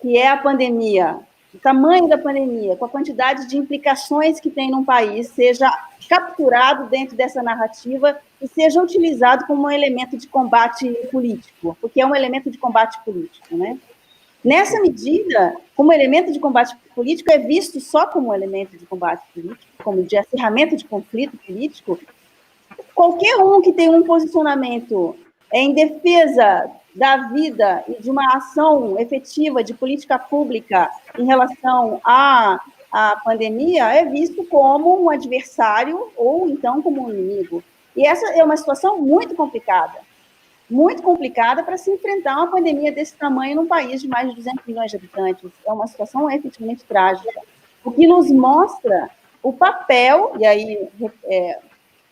que é a pandemia, o tamanho da pandemia, com a quantidade de implicações que tem num país, seja capturado dentro dessa narrativa e seja utilizado como um elemento de combate político, porque é um elemento de combate político, né? Nessa medida, como elemento de combate político, é visto só como um elemento de combate político, como de acirramento de conflito político. Qualquer um que tem um posicionamento em defesa da vida e de uma ação efetiva de política pública em relação à pandemia é visto como um adversário ou então como um inimigo. E essa é uma situação muito complicada para se enfrentar uma pandemia desse tamanho num país de mais de 200 milhões de habitantes. É uma situação efetivamente trágica, o que nos mostra o papel, e aí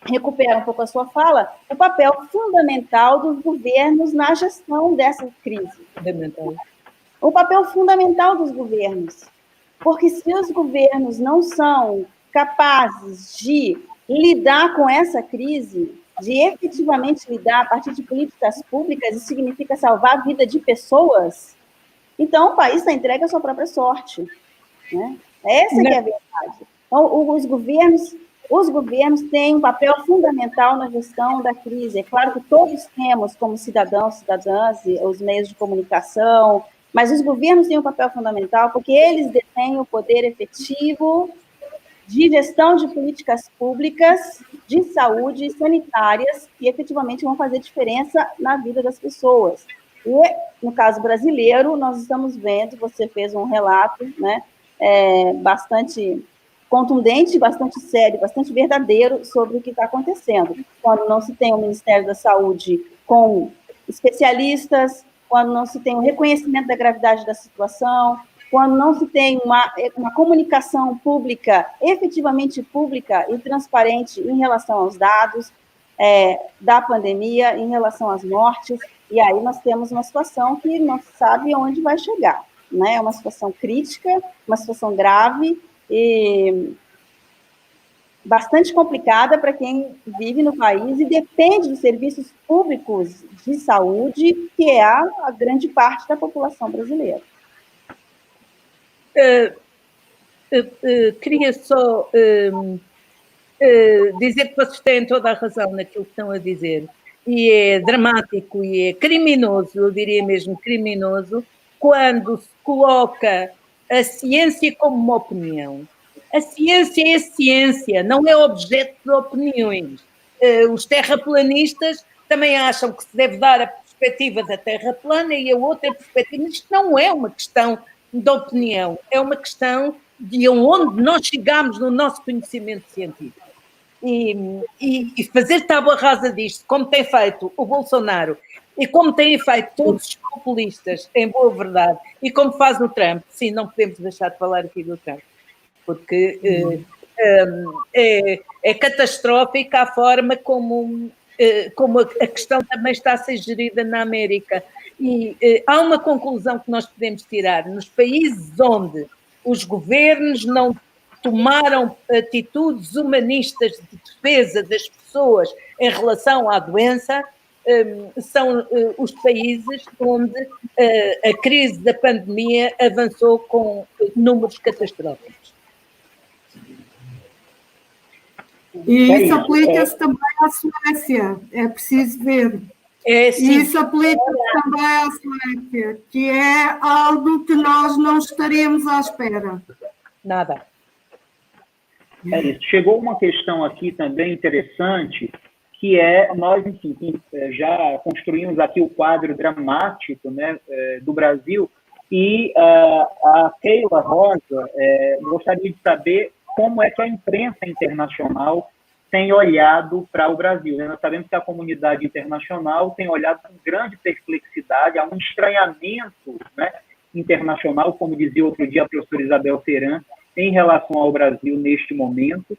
recupera um pouco a sua fala, o papel fundamental dos governos na gestão dessa crise. O papel fundamental dos governos. Porque se os governos não são capazes de lidar com essa crise, de efetivamente lidar a partir de políticas públicas, isso significa salvar a vida de pessoas, então o país está entregue à sua própria sorte. Né? Essa que é a verdade. Então, os governos têm um papel fundamental na gestão da crise. É claro que todos temos, como cidadãos, cidadãs, os meios de comunicação, mas os governos têm um papel fundamental porque eles detêm o poder efetivo de gestão de políticas públicas, de saúde, sanitárias, que efetivamente vão fazer diferença na vida das pessoas. E, no caso brasileiro, nós estamos vendo, você fez um relato, né, bastante contundente, bastante sério, bastante verdadeiro sobre o que está acontecendo. Quando não se tem um Ministério da Saúde com especialistas, quando não se tem um reconhecimento da gravidade da situação, quando não se tem uma comunicação pública, efetivamente pública e transparente em relação aos dados da pandemia, em relação às mortes, e aí nós temos uma situação que não se sabe onde vai chegar, né? É uma situação crítica, uma situação grave e bastante complicada para quem vive no país e depende dos serviços públicos de saúde, que é a grande parte da população brasileira. Queria só dizer que vocês têm toda a razão naquilo que estão a dizer. E é dramático e é criminoso, eu diria mesmo criminoso, quando se coloca a ciência como uma opinião. A ciência é ciência, não é objeto de opiniões. Os terraplanistas também acham que se deve dar a perspectiva da Terra plana e a outra perspectiva. Isto não é uma questão de opinião, é uma questão de onde nós chegamos no nosso conhecimento científico. E fazer tábua rasa disto, como tem feito o Bolsonaro e como têm feito todos os populistas, em boa verdade, e como faz o Trump. Sim, não podemos deixar de falar aqui do Trump, porque é catastrófica a forma como a questão também está a ser gerida na América. E há uma conclusão que nós podemos tirar. Nos países onde os governos não tomaram atitudes humanistas de defesa das pessoas em relação à doença, são os países onde a crise da pandemia avançou com números catastróficos. E isso aplica-se também à Suécia, é preciso ver. E isso aplica-se também à Suécia, que é algo que nós não estaríamos à espera. Nada. É isso. Chegou uma questão aqui também interessante, que é, nós, enfim, já construímos aqui o quadro dramático, né, do Brasil, e a Keila Rosa gostaria de saber como é que a imprensa internacional tem olhado para o Brasil. Nós sabemos que a comunidade internacional tem olhado com grande perplexidade, há um estranhamento, né, internacional, como dizia outro dia a professora Isabel Ceran, em relação ao Brasil neste momento.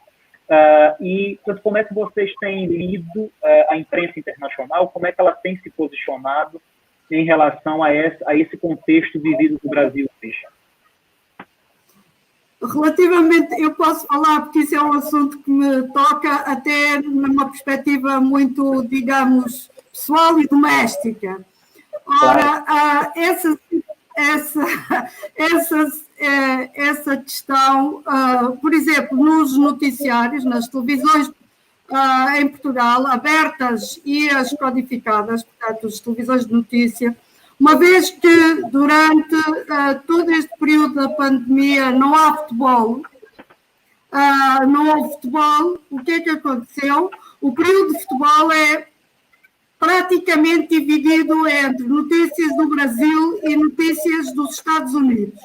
E como é que vocês têm lido a imprensa internacional, como é que ela tem se posicionado em relação a esse contexto vivido no Brasil hoje? Relativamente, eu posso falar, porque isso é um assunto que me toca até numa perspectiva muito, digamos, pessoal e doméstica. Ora, essa questão, por exemplo, nos noticiários, nas televisões em Portugal, abertas e as codificadas, portanto, as televisões de notícia, uma vez que durante todo este período da pandemia não há futebol, não houve futebol, o que é que aconteceu? O período de futebol é praticamente dividido entre notícias do Brasil e notícias dos Estados Unidos.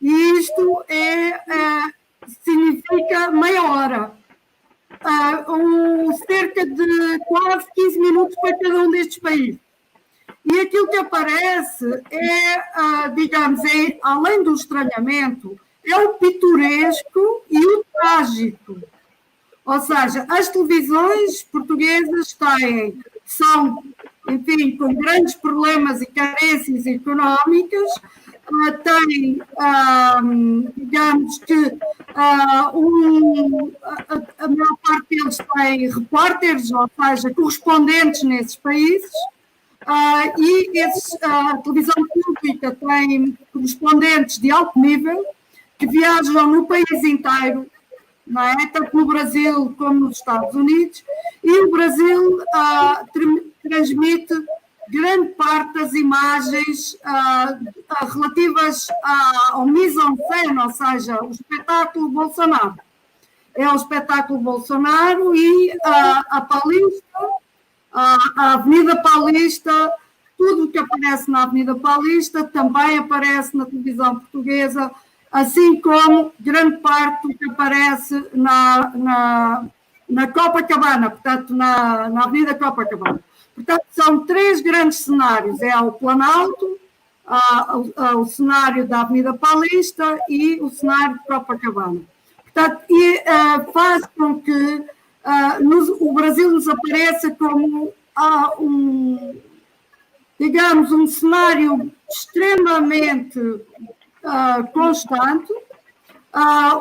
E isto significa meia hora, cerca de quase 15 minutos para cada um destes países. E aquilo que aparece digamos, além do estranhamento, é o pitoresco e o trágico. Ou seja, as televisões portuguesas são, enfim, com grandes problemas e carências económicas, têm, digamos que, a maior parte deles tem repórteres, ou seja, correspondentes nesses países, e a televisão pública tem correspondentes de alto nível que viajam no país inteiro, não é? Tanto no Brasil como nos Estados Unidos, e o Brasil transmite grande parte das imagens relativas ao mise-en-scène, ou seja, o espetáculo Bolsonaro. É o espetáculo Bolsonaro e a Paulista, a Avenida Paulista, tudo o que aparece na Avenida Paulista também aparece na televisão portuguesa, assim como grande parte do que aparece na Copacabana, portanto, na Avenida Copacabana. Portanto, são três grandes cenários, é o Planalto, o cenário da Avenida Paulista e o cenário de Copacabana. Portanto, faz com que o Brasil nos apareça como digamos, um cenário extremamente constante,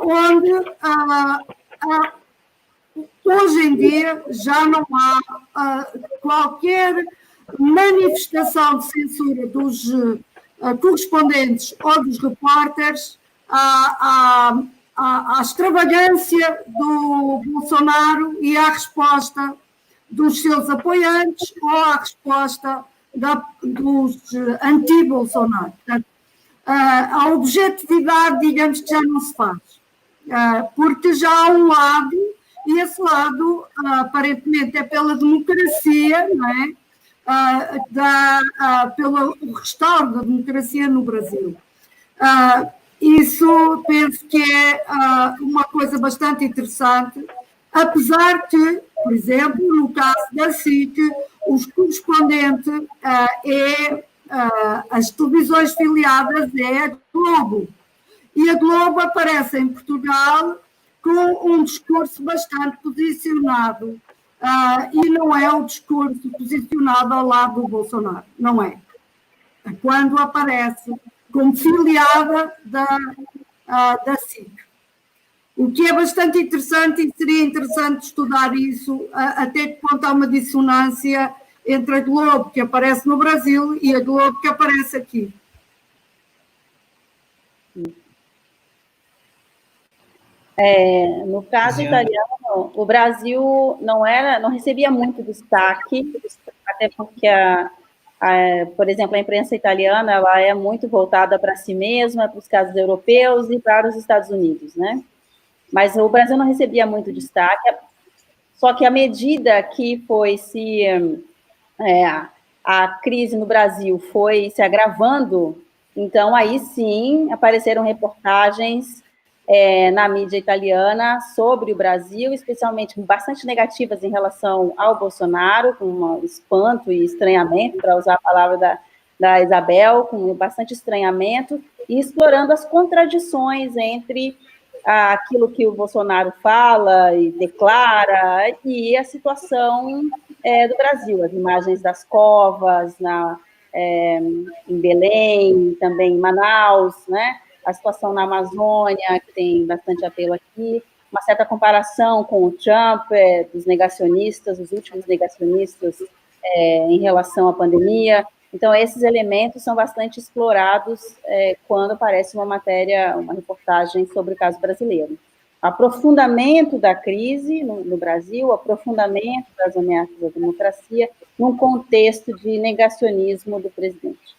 onde hoje em dia já não há qualquer manifestação de censura dos correspondentes ou dos repórteres à extravagância do Bolsonaro e à resposta dos seus apoiantes ou à resposta dos anti-Bolsonaro. Portanto, a objetividade, digamos que já não se faz, porque já há um lado, e esse lado, aparentemente, é pela democracia, não é? Pelo restauro da democracia no Brasil. Isso penso que é uma coisa bastante interessante, apesar que, por exemplo, no caso da SIC, os correspondentes as televisões filiadas é a Globo. E a Globo aparece em Portugal com um discurso bastante posicionado. E não é o discurso posicionado ao lado do Bolsonaro, não é. Quando aparece como filiada da SIC. O que é bastante interessante, e seria interessante estudar isso, até que ponto há uma dissonância entre a Globo que aparece no Brasil e a Globo que aparece aqui. No caso italiano, o Brasil não recebia muito destaque, até porque, por exemplo, a imprensa italiana ela é muito voltada para si mesma, para os casos europeus e para os Estados Unidos, né? Mas o Brasil não recebia muito destaque, só que à medida que a crise no Brasil foi se agravando, então aí sim apareceram reportagens na mídia italiana sobre o Brasil, especialmente bastante negativas em relação ao Bolsonaro, com um espanto e estranhamento, para usar a palavra da Isabel, com bastante estranhamento, e explorando as contradições entre aquilo que o Bolsonaro fala e declara e a situação do Brasil, as imagens das covas em Belém, também em Manaus, né? A situação na Amazônia, que tem bastante apelo aqui, uma certa comparação com o Trump, dos negacionistas, os últimos negacionistas em relação à pandemia. Então, esses elementos são bastante explorados quando aparece uma reportagem sobre o caso brasileiro. Aprofundamento da crise no Brasil, aprofundamento das ameaças à democracia, num contexto de negacionismo do presidente.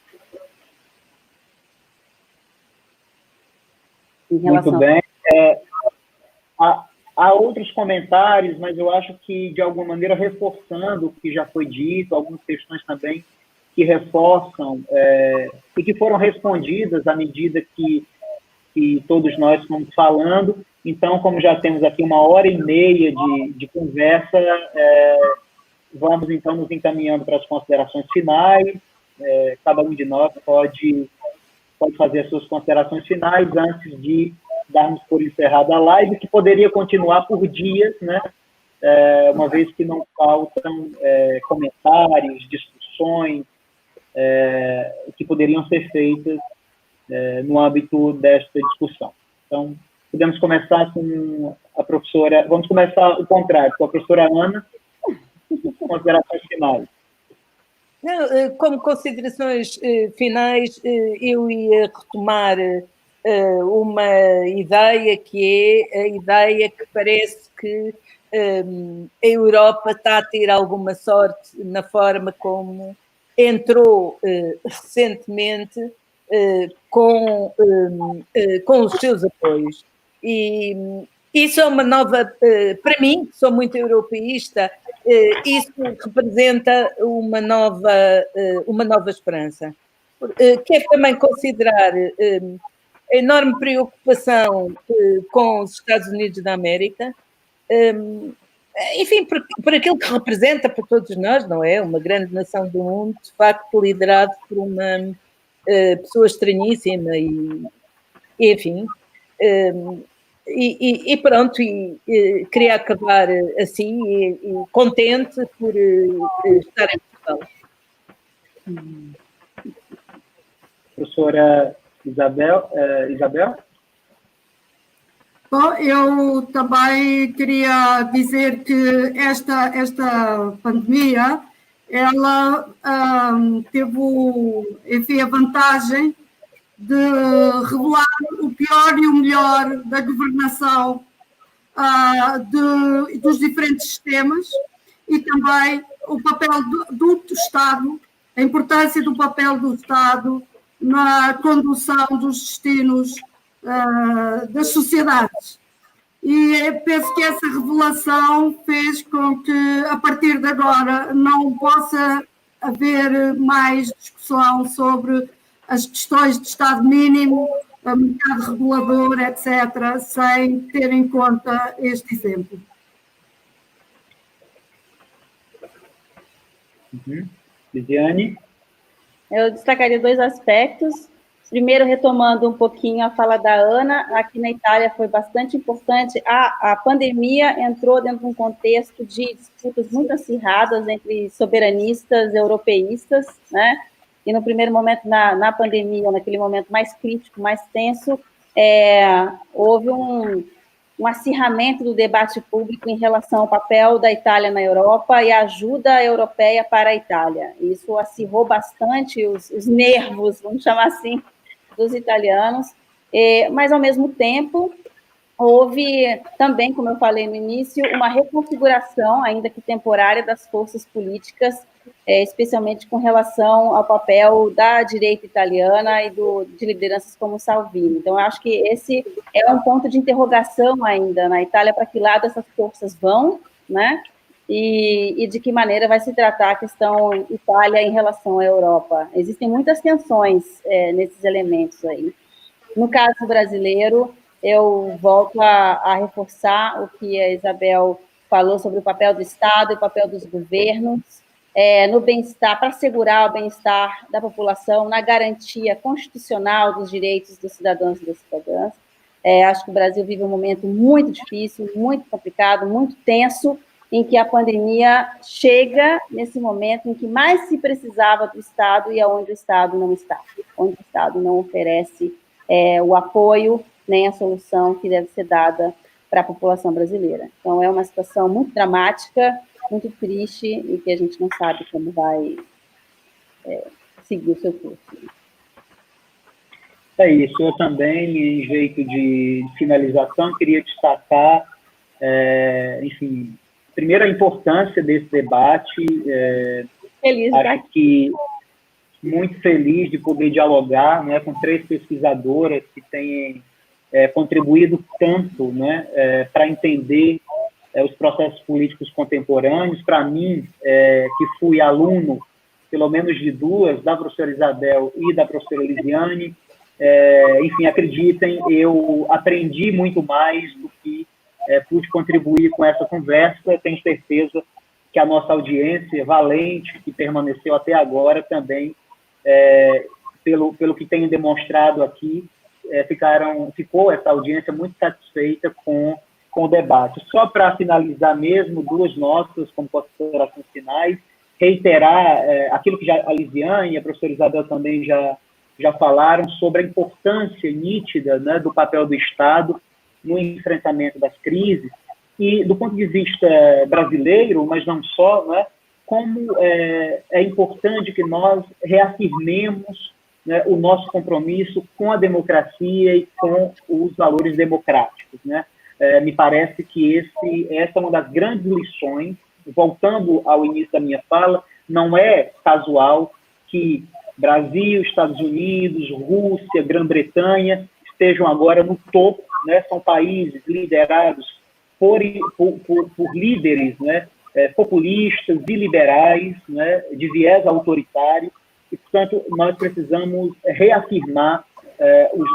Muito bem. Há outros comentários, mas eu acho que, de alguma maneira, reforçando o que já foi dito, algumas questões também que reforçam e que foram respondidas à medida que todos nós fomos falando. Então, como já temos aqui 1h30 de conversa, vamos, então, nos encaminhando para as considerações finais. Cada um de nós pode fazer as suas considerações finais antes de darmos por encerrada a live, que poderia continuar por dias, né? Uma vez que não faltam comentários, discussões que poderiam ser feitas no âmbito desta discussão. Então, podemos começar com a professora... Vamos começar o contrário, com a professora Ana, considerações finais. Não, como considerações finais, eu ia retomar uma ideia que é a ideia que parece que a Europa está a ter alguma sorte na forma como entrou recentemente com os seus apoios. E isso é uma nova, para mim, que sou muito europeísta, isso representa uma nova esperança. Quero também considerar a enorme preocupação com os Estados Unidos da América, enfim, por aquilo que representa para todos nós, não é? Uma grande nação do mundo, de facto, liderado por uma pessoa estranhíssima e enfim... E pronto, queria acabar assim, e contente por estar em Portugal. Professora Isabel? Bom, eu também queria dizer que esta pandemia, ela teve, enfim, a vantagem de revelar o pior e o melhor da governação dos diferentes sistemas e também o papel do Estado, a importância do papel do Estado na condução dos destinos das sociedades. E penso que essa revelação fez com que, a partir de agora, não possa haver mais discussão sobre as questões de Estado mínimo, mercado regulador, etc., sem ter em conta este exemplo. Lisiane? Eu destacaria 2 aspectos. Primeiro, retomando um pouquinho a fala da Ana, aqui na Itália foi bastante importante. A pandemia entrou dentro de um contexto de disputas muito acirradas entre soberanistas, europeístas, né? E no primeiro momento, na pandemia, naquele momento mais crítico, mais tenso, houve um acirramento do debate público em relação ao papel da Itália na Europa e a ajuda europeia para a Itália. Isso acirrou bastante os nervos, vamos chamar assim, dos italianos, mas, ao mesmo tempo, houve também, como eu falei no início, uma reconfiguração, ainda que temporária, das forças políticas, especialmente com relação ao papel da direita italiana e de lideranças como Salvini. Então, eu acho que esse é um ponto de interrogação ainda na Itália, para que lado essas forças vão, né? E de que maneira vai se tratar a questão Itália em relação à Europa. Existem muitas tensões nesses elementos aí. No caso brasileiro, eu volto a reforçar o que a Isabel falou sobre o papel do Estado e o papel dos governos, no bem-estar, para assegurar o bem-estar da população, na garantia constitucional dos direitos dos cidadãos e das cidadãs. Acho que o Brasil vive um momento muito difícil, muito complicado, muito tenso, em que a pandemia chega nesse momento em que mais se precisava do Estado e aonde o Estado não está, onde o Estado não oferece o apoio nem a solução que deve ser dada para a população brasileira. Então, é uma situação muito dramática, muito triste, e que a gente não sabe como vai seguir o seu curso. É isso. Eu também, em jeito de finalização, queria destacar, enfim, primeiro a importância desse debate. Feliz, acho que muito feliz de poder dialogar, né, com 3 pesquisadoras que têm contribuído tanto, né, para entender os processos políticos contemporâneos. Para mim, que fui aluno, pelo menos de 2, da professora Isabel e da professora Lisiane, enfim, acreditem, eu aprendi muito mais do que pude contribuir com essa conversa. Tenho certeza que a nossa audiência valente, que permaneceu até agora, também, pelo que tenho demonstrado aqui, ficou essa audiência muito satisfeita com o debate. Só para finalizar mesmo, 2 notas como considerações finais, reiterar aquilo que já a Lisiane e a professora Isabel também já falaram sobre a importância nítida, né, do papel do Estado no enfrentamento das crises, e do ponto de vista brasileiro, mas não só, né, como é importante que nós reafirmemos, né, o nosso compromisso com a democracia e com os valores democráticos, né? Me parece que essa é uma das grandes lições. Voltando ao início da minha fala, não é casual que Brasil, Estados Unidos, Rússia, Grã-Bretanha estejam agora no topo, né? São países liderados por líderes, né, populistas e liberais, né, de viés autoritário, e, portanto, nós precisamos reafirmar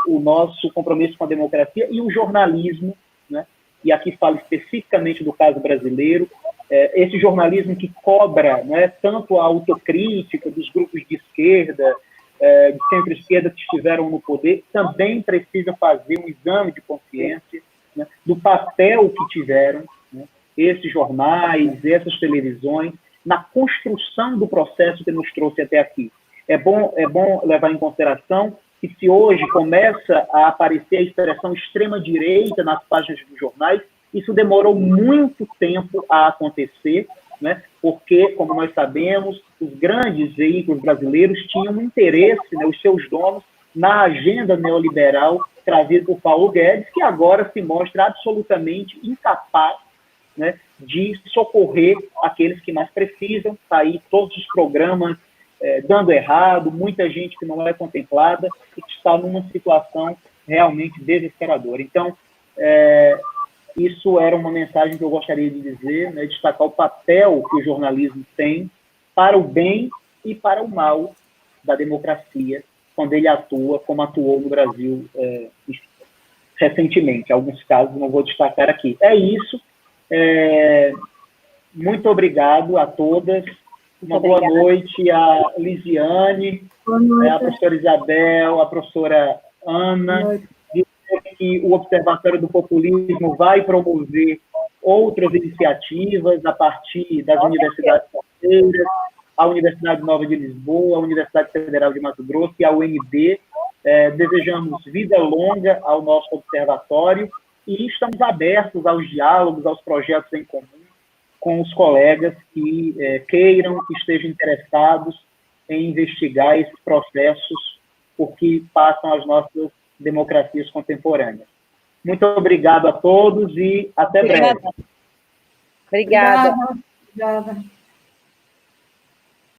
o nosso compromisso com a democracia e o jornalismo, né, e aqui falo especificamente do caso brasileiro, esse jornalismo que cobra, né, tanto a autocrítica dos grupos de esquerda, de centro-esquerda que estiveram no poder, também precisa fazer um exame de consciência, né, do papel que tiveram, né, esses jornais, essas televisões, na construção do processo que nos trouxe até aqui. É bom levar em consideração que, se hoje começa a aparecer a expressão extrema-direita nas páginas dos jornais, isso demorou muito tempo a acontecer, né, porque, como nós sabemos, os grandes veículos brasileiros tinham um interesse, né, os seus donos, na agenda neoliberal trazida por Paulo Guedes, que agora se mostra absolutamente incapaz, né, de socorrer aqueles que mais precisam. Tá aí todos os programas dando errado, muita gente que não é contemplada e que está numa situação realmente desesperadora. Então, Isso era uma mensagem que eu gostaria de dizer, né, destacar o papel que o jornalismo tem para o bem e para o mal da democracia, quando ele atua como atuou no Brasil recentemente. Alguns casos não vou destacar aqui. É isso. Muito obrigado a todas. Uma boa noite a Lisiane, a professora Isabel, a professora Ana. Dizer que o Observatório do Populismo vai promover outras iniciativas a partir das universidades parceiras, a Universidade Nova de Lisboa, a Universidade Federal de Mato Grosso e a UNB. Desejamos vida longa ao nosso observatório e estamos abertos aos diálogos, aos projetos em comum com os colegas que queiram, que estejam interessados em investigar esses processos por que passam as nossas democracias contemporâneas. Muito obrigado a todos e até breve. Obrigada. Obrigada.